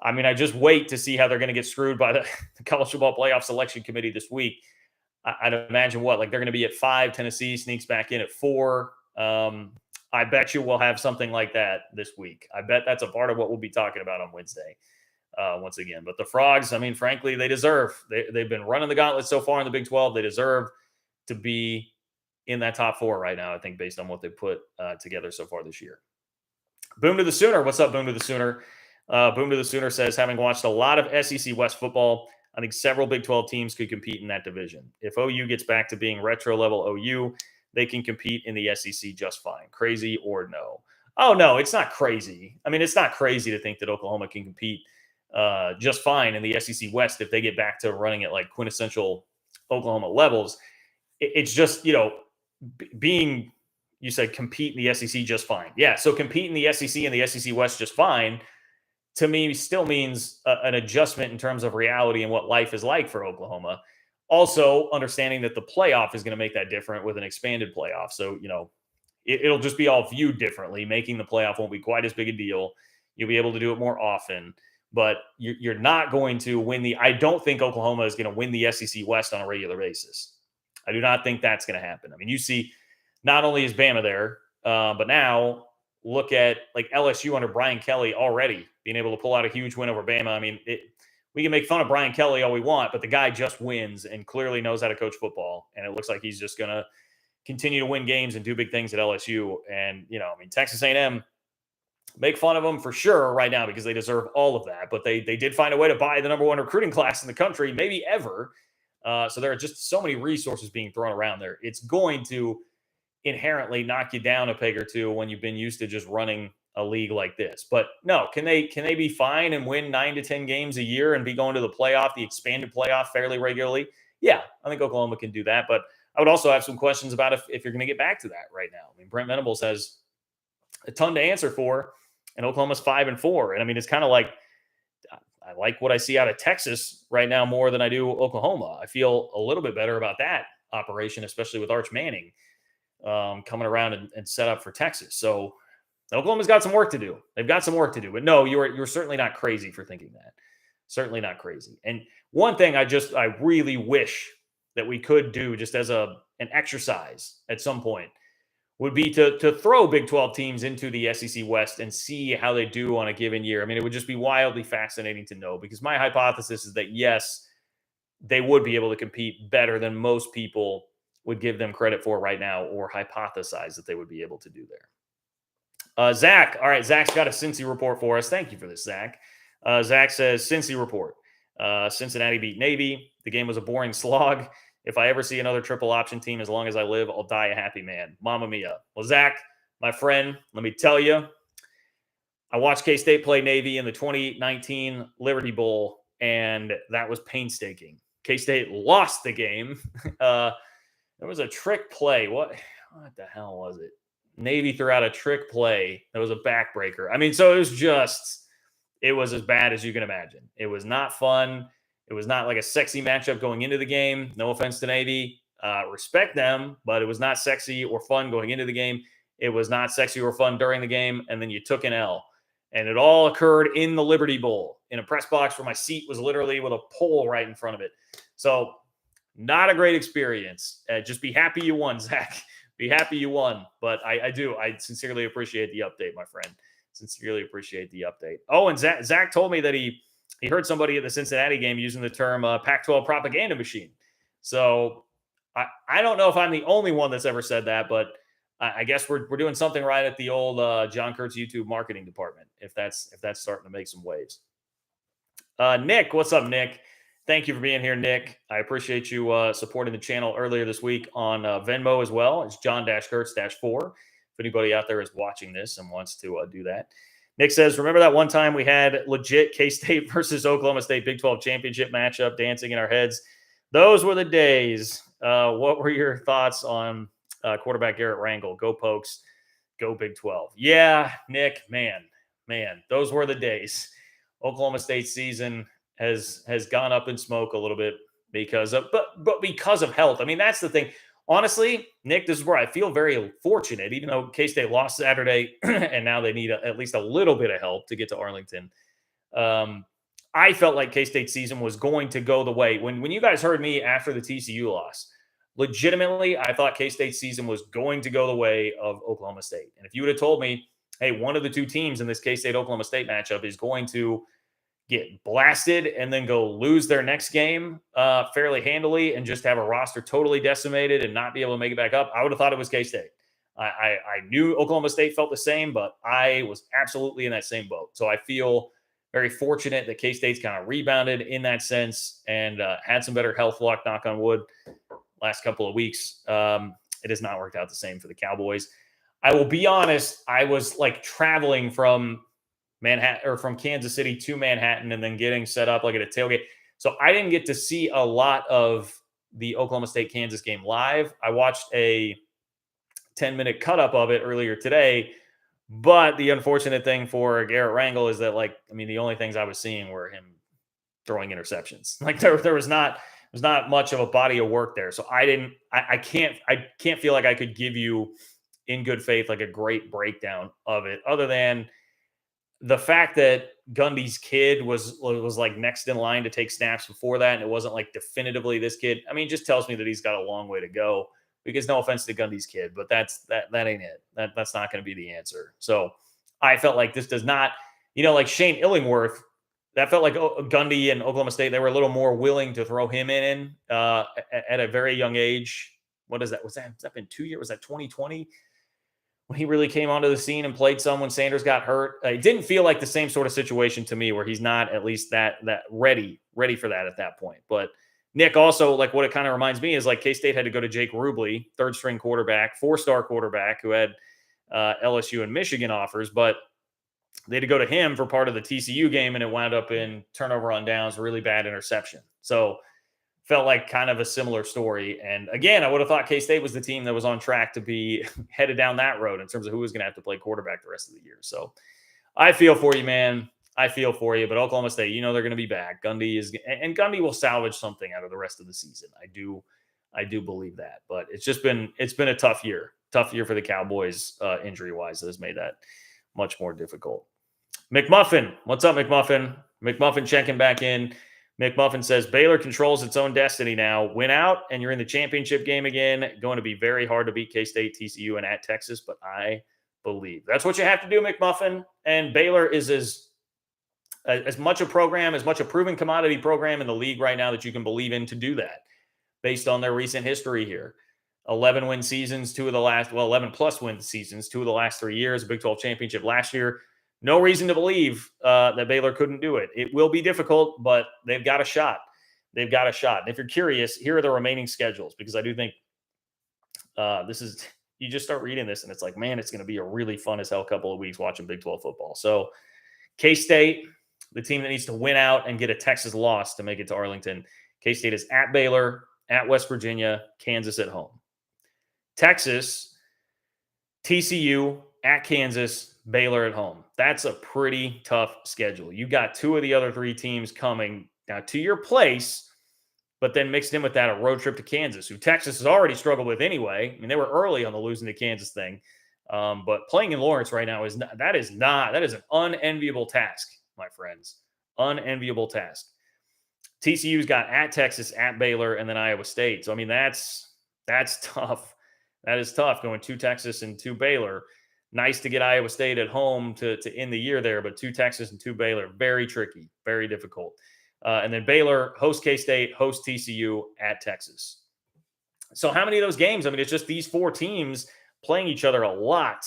I mean, I just wait to see how they're going to get screwed by the College Football Playoff Selection Committee this week. I'd imagine they're going to be at 5. Tennessee sneaks back in at 4. I bet you we'll have something like that this week. I bet that's a part of what we'll be talking about on Wednesday once again. But the Frogs, I mean, frankly, they deserve. They've been running the gauntlet so far in the Big 12. They deserve to be in that top 4 right now, I think, based on what they put together so far this year. Boom to the Sooner. What's up, Boom to the Sooner? Boom to the Sooner says, having watched a lot of SEC West football, I think several Big 12 teams could compete in that division. If OU gets back to being retro level OU, they can compete in the SEC just fine. Crazy or no? Oh, no, it's not crazy. I mean, it's not crazy to think that Oklahoma can compete just fine in the SEC West if they get back to running at like quintessential Oklahoma levels. It's just, being, you said compete in the SEC just fine. Yeah, so compete in the SEC and the SEC West just fine, to me, still means an adjustment in terms of reality and what life is like for Oklahoma. Also, understanding that the playoff is going to make that different with an expanded playoff. So, it'll just be all viewed differently. Making the playoff won't be quite as big a deal. You'll be able to do it more often, but you're not going to win I don't think Oklahoma is going to win the SEC West on a regular basis. I do not think that's going to happen. I mean, you see, not only is Bama there, but now look at like LSU under Brian Kelly already being able to pull out a huge win over Bama. I mean, we can make fun of Brian Kelly all we want, but the guy just wins and clearly knows how to coach football. And it looks like he's just going to continue to win games and do big things at LSU. And, I mean, Texas A&M, make fun of them for sure right now because they deserve all of that. But they did find a way to buy the number one recruiting class in the country, maybe ever. So there are just so many resources being thrown around there. It's going to inherently knock you down a peg or two when you've been used to just running a league like this. But no, can they be fine and win 9 to 10 games a year and be going to the playoff, the expanded playoff fairly regularly? Yeah, I think Oklahoma can do that. But I would also have some questions about if you're going to get back to that right now. I mean, Brent Venables has a ton to answer for, and Oklahoma's 5-4. And I mean, it's kind of like, I like what I see out of Texas right now more than I do Oklahoma. I feel a little bit better about that operation, especially with Arch Manning coming around and set up for Texas. So Oklahoma's got some work to do. They've got some work to do. But no, you're certainly not crazy for thinking that. Certainly not crazy. And one thing I really wish that we could do just as an exercise at some point would be to throw Big 12 teams into the SEC West and see how they do on a given year. I mean, it would just be wildly fascinating to know, because my hypothesis is that, yes, they would be able to compete better than most people would give them credit for right now, or hypothesize that they would be able to do there. Zach. All right, Zach's got a Cincy report for us. Thank you for this, Zach. Zach says, Cincy report. Cincinnati beat Navy. The game was a boring slog. If I ever see another triple option team, as long as I live, I'll die a happy man. Mamma mia. Well, Zach, my friend, let me tell you, I watched K-State play Navy in the 2019 Liberty Bowl, and that was painstaking. K-State lost the game. There was a trick play. What the hell was it? Navy threw out a trick play. That was a backbreaker. I mean, so it was as bad as you can imagine. It was not fun. It was not like a sexy matchup going into the game. No offense to Navy. Respect them, but it was not sexy or fun going into the game. It was not sexy or fun during the game, and then you took an L. And it all occurred in the Liberty Bowl, in a press box where my seat was literally with a pole right in front of it. So not a great experience. Just be happy you won, Zach. Be happy you won. But I sincerely appreciate the update, my friend. Sincerely appreciate the update. Oh, and Zach told me that he heard somebody at the Cincinnati game using the term Pac-12 propaganda machine. So I don't know if I'm the only one that's ever said that, but I guess we're doing something right at the old John Kurtz YouTube marketing department, if that's starting to make some waves. Nick, what's up, Nick? Thank you for being here, Nick. I appreciate you supporting the channel earlier this week on Venmo as well. It's John-Kurtz-4. If anybody out there is watching this and wants to do that. Nick says, remember that one time we had legit K-State versus Oklahoma State Big 12 championship matchup dancing in our heads? Those were the days. What were your thoughts on quarterback Garrett Rangel? Go Pokes, go Big 12. Yeah, Nick, man, those were the days. Oklahoma State season has gone up in smoke a little bit because of health. I mean, that's the thing. Honestly, Nick, this is where I feel very fortunate, even though K-State lost Saturday and now they need at least a little bit of help to get to Arlington. I felt like K-State season was going to go the way. When you guys heard me after the TCU loss, legitimately, I thought K-State season was going to go the way of Oklahoma State. And if you would have told me, hey, one of the two teams in this K-State-Oklahoma State matchup is going to get blasted and then go lose their next game fairly handily and just have a roster totally decimated and not be able to make it back up, I would have thought it was K-State. I knew Oklahoma State felt the same, but I was absolutely in that same boat. So I feel very fortunate that K-State's kind of rebounded in that sense and had some better health luck, knock on wood, last couple of weeks. It has not worked out the same for the Cowboys. I will be honest, I was like traveling from Manhattan or from Kansas City to Manhattan and then getting set up like at a tailgate. So I didn't get to see a lot of the Oklahoma State Kansas game live. I watched a 10-minute cut up of it earlier today. But the unfortunate thing for Garrett Rangel is that, the only things I was seeing were him throwing interceptions. Like there was not much of a body of work there. So I can't feel like I could give you in good faith like a great breakdown of it, other than the fact that Gundy's kid was like next in line to take snaps before that, and it wasn't like definitively this kid. I mean, it just tells me that he's got a long way to go. Because no offense to Gundy's kid, but that ain't it. That's not going to be the answer. So I felt like this does not, like Shane Illingworth. That felt like Gundy and Oklahoma State. They were a little more willing to throw him in at a very young age. What is that? Has that been 2 years? Was that 2020? When he really came onto the scene and played some when Sanders got hurt. It didn't feel like the same sort of situation to me where he's not at least that ready for that at that point. But Nick, also, like what it kind of reminds me is like K-State had to go to Jake Rubley, third-string quarterback, 4-star quarterback who had LSU and Michigan offers, but they had to go to him for part of the TCU game, and it wound up in turnover on downs, really bad interception. So felt like kind of a similar story. And again, I would have thought K-State was the team that was on track to be headed down that road in terms of who was going to have to play quarterback the rest of the year. So I feel for you, man. I feel for you, but Oklahoma State, they're going to be back. Gundy will salvage something out of the rest of the season. I do believe that, but it's been a tough year for the Cowboys injury wise. That has made that much more difficult. McMuffin, what's up, McMuffin? McMuffin checking back in. McMuffin says Baylor controls its own destiny now. Win out, and you're in the championship game again. Going to be very hard to beat K-State, TCU, and at Texas, but I believe that's what you have to do, McMuffin. And Baylor is as much a program, as much a proven commodity program in the league right now that you can believe in to do that based on their recent history here. 11 win seasons, 11 plus win seasons, 2 of the last 3 years, a Big 12 championship last year. No reason to believe that Baylor couldn't do it. It will be difficult, but they've got a shot. And if you're curious, here are the remaining schedules, because I do think you just start reading this and it's like, man, it's going to be a really fun as hell couple of weeks watching Big 12 football. So K-State, the team that needs to win out and get a Texas loss to make it to Arlington. K-State is at Baylor, at West Virginia, Kansas at home. Texas, TCU, at Kansas, Baylor at home. That's a pretty tough schedule. You got 2 of the other 3 teams coming now to your place, but then mixed in with that a road trip to Kansas, who Texas has already struggled with anyway. I mean, they were early on the losing to Kansas thing, but playing in Lawrence right now is an unenviable task, my friends. Unenviable task. TCU's got at Texas, at Baylor, and then Iowa State. So I mean, that's tough. That is tough going to Texas and to Baylor. Nice to get Iowa State at home to end the year there, but 2 Texas and 2 Baylor, very tricky, very difficult. And then Baylor, host K-State, host TCU, at Texas. So how many of those games? I mean, it's just these 4 teams playing each other a lot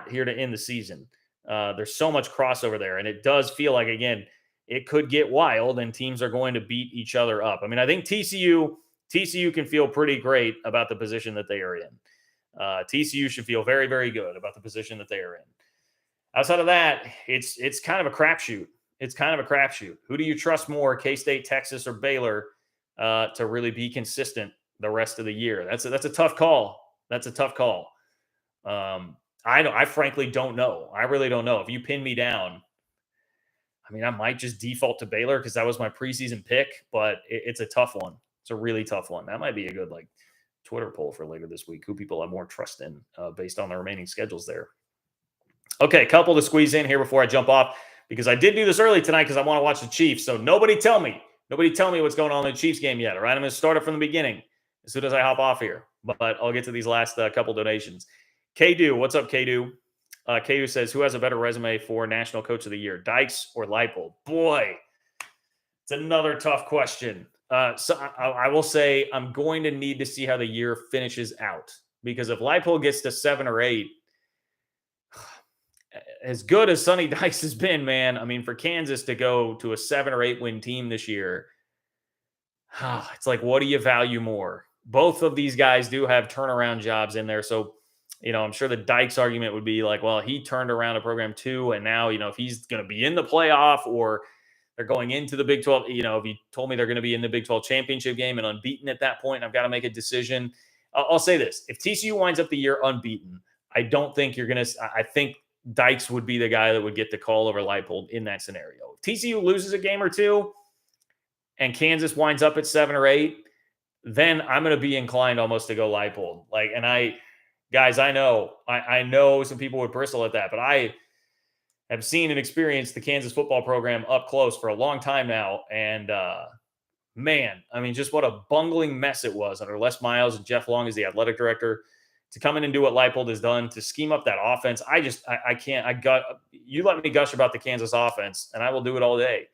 here to end the season. There's so much crossover there, and it does feel like, again, it could get wild, and teams are going to beat each other up. I mean, I think TCU can feel pretty great about the position that they are in. TCU should feel very, very good about the position that they are in. Outside of that, it's kind of a crapshoot. Who do you trust more, K-State, Texas, or Baylor, to really be consistent the rest of the year? That's a tough call. I frankly don't know. I really don't know. If you pin me down, I mean, I might just default to Baylor because that was my preseason pick, but it's a tough one. It's a really tough one. That might be a good Twitter poll for later this week, who people have more trust in based on the remaining schedules there. Okay, a couple to squeeze in here before I jump off, because I did do this early tonight because I want to watch the Chiefs. So nobody tell me what's going on in the Chiefs game yet, all right? I'm going to start it from the beginning as soon as I hop off here. But I'll get to these last couple donations. K-Do, what's up, K-Do? K-Do says, who has a better resume for National Coach of the Year, Dykes or Leipold? Boy, it's another tough question. So I will say I'm going to need to see how the year finishes out, because if Leipold gets to 7 or 8, as good as Sonny Dykes has been, man, I mean, for Kansas to go to a 7 or 8 win team this year, it's like, what do you value more? Both of these guys do have turnaround jobs in there. So, I'm sure the Dykes argument would be like, well, he turned around a program too. And now, if he's going to be in the playoff, or they're going into the Big 12, if you told me they're going to be in the Big 12 championship game and unbeaten at that point, I've got to make a decision. I'll say this. If TCU winds up the year unbeaten, I don't think you're going to – I think Dykes would be the guy that would get the call over Leipold in that scenario. If TCU loses a game or 2 and Kansas winds up at 7 or 8, then I'm going to be inclined almost to go Leipold. I know some people would bristle at that, but have seen and experienced the Kansas football program up close for a long time now. And man, I mean, just what a bungling mess it was under Les Miles and Jeff Long as the athletic director to come in and do what Leipold has done to scheme up that offense. I can't. You let me gush about the Kansas offense, and I will do it all day.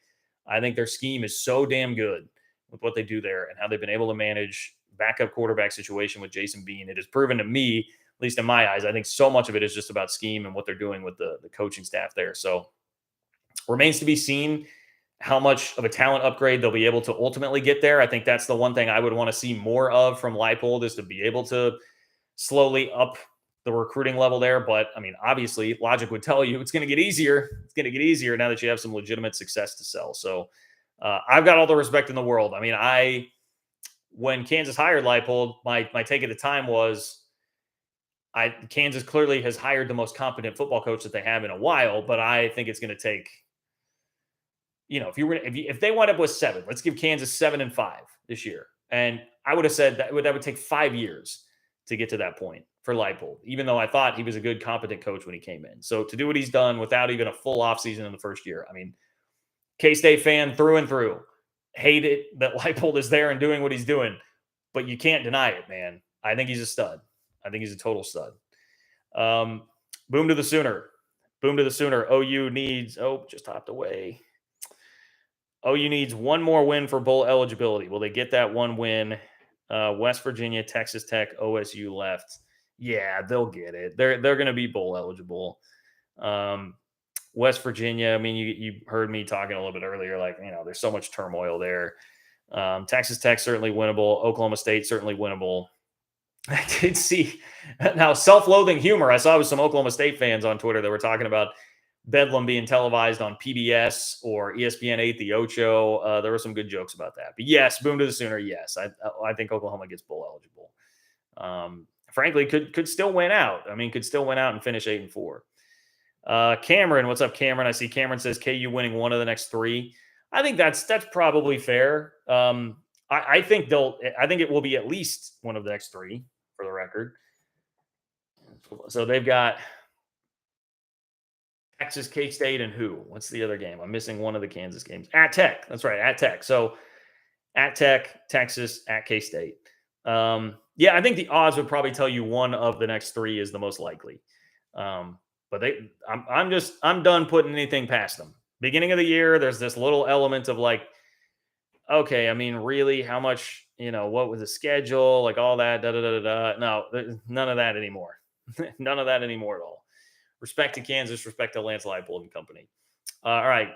I think their scheme is so damn good with what they do there and how they've been able to manage backup quarterback situation with Jason Bean. It has proven to me, at least in my eyes, I think so much of it is just about scheme and what they're doing with the coaching staff there. So remains to be seen how much of a talent upgrade they'll be able to ultimately get there. I think that's the one thing I would want to see more of from Leipold, is to be able to slowly up the recruiting level there. But I mean, obviously logic would tell you it's going to get easier. It's going to get easier now that you have some legitimate success to sell. So I've got all the respect in the world. I mean, when Kansas hired Leipold, my take at the time was Kansas clearly has hired the most competent football coach that they have in a while, but I think it's going to take, if they wind up with 7, let's give Kansas 7-5 this year. And I would have said that would take 5 years to get to that point for Leipold, even though I thought he was a good, competent coach when he came in. So to do what he's done without even a full offseason in the first year, I mean, K-State fan through and through, hate it that Leipold is there and doing what he's doing, but you can't deny it, man. I think he's a stud. I think he's a total stud. Boom to the Sooner. Boom to the Sooner. OU needs, just hopped away. OU needs one more win for bowl eligibility. Will they get that one win? West Virginia, Texas Tech, OSU left. Yeah, they'll get it. They're going to be bowl eligible. West Virginia, I mean, you heard me talking a little bit earlier, like, there's so much turmoil there. Texas Tech, certainly winnable. Oklahoma State, certainly winnable. I did see now self-loathing humor. I saw with some Oklahoma State fans on Twitter that were talking about Bedlam being televised on PBS or ESPN 8, the Ocho. There were some good jokes about that. But yes, boom to the Sooner. Yes, I think Oklahoma gets bowl eligible. Frankly, could still win out. I mean, could still win out and finish 8-4. Cameron, what's up, Cameron? I see Cameron says KU winning one of the next 3. I think that's probably fair. I think it will be at least one of the next 3 for the record. So they've got Texas, K-State, and who? What's the other game? I'm missing one of the Kansas games. At Tech. That's right, at Tech. So at Tech, Texas, at K-State. Yeah, I think the odds would probably tell you one of the next 3 is the most likely. But I'm done putting anything past them. Beginning of the year, there's this little element of like, okay, I mean, really, how much, what was the schedule, like all that, No, none of that anymore. None of that anymore at all. Respect to Kansas, respect to Lance Leipold and company. All right,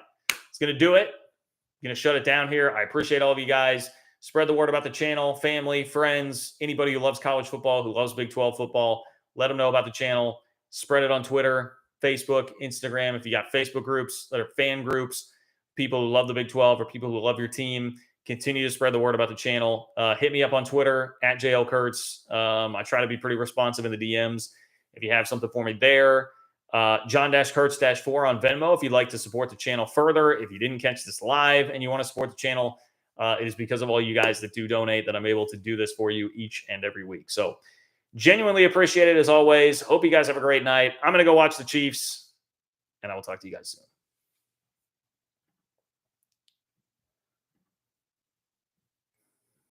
it's going to do it. I'm going to shut it down here. I appreciate all of you guys. Spread the word about the channel, family, friends, anybody who loves college football, who loves Big 12 football. Let them know about the channel. Spread it on Twitter, Facebook, Instagram. If you got Facebook groups that are fan groups, people who love the Big 12 or people who love your team, continue to spread the word about the channel. Hit me up on Twitter at JL Kurtz. I try to be pretty responsive in the DMs. If you have something for me there, John-Kurtz-4 on Venmo. If you'd like to support the channel further, if you didn't catch this live and you want to support the channel, it is because of all you guys that do donate that I'm able to do this for you each and every week. So genuinely appreciate it as always. Hope you guys have a great night. I'm going to go watch the Chiefs, and I will talk to you guys soon.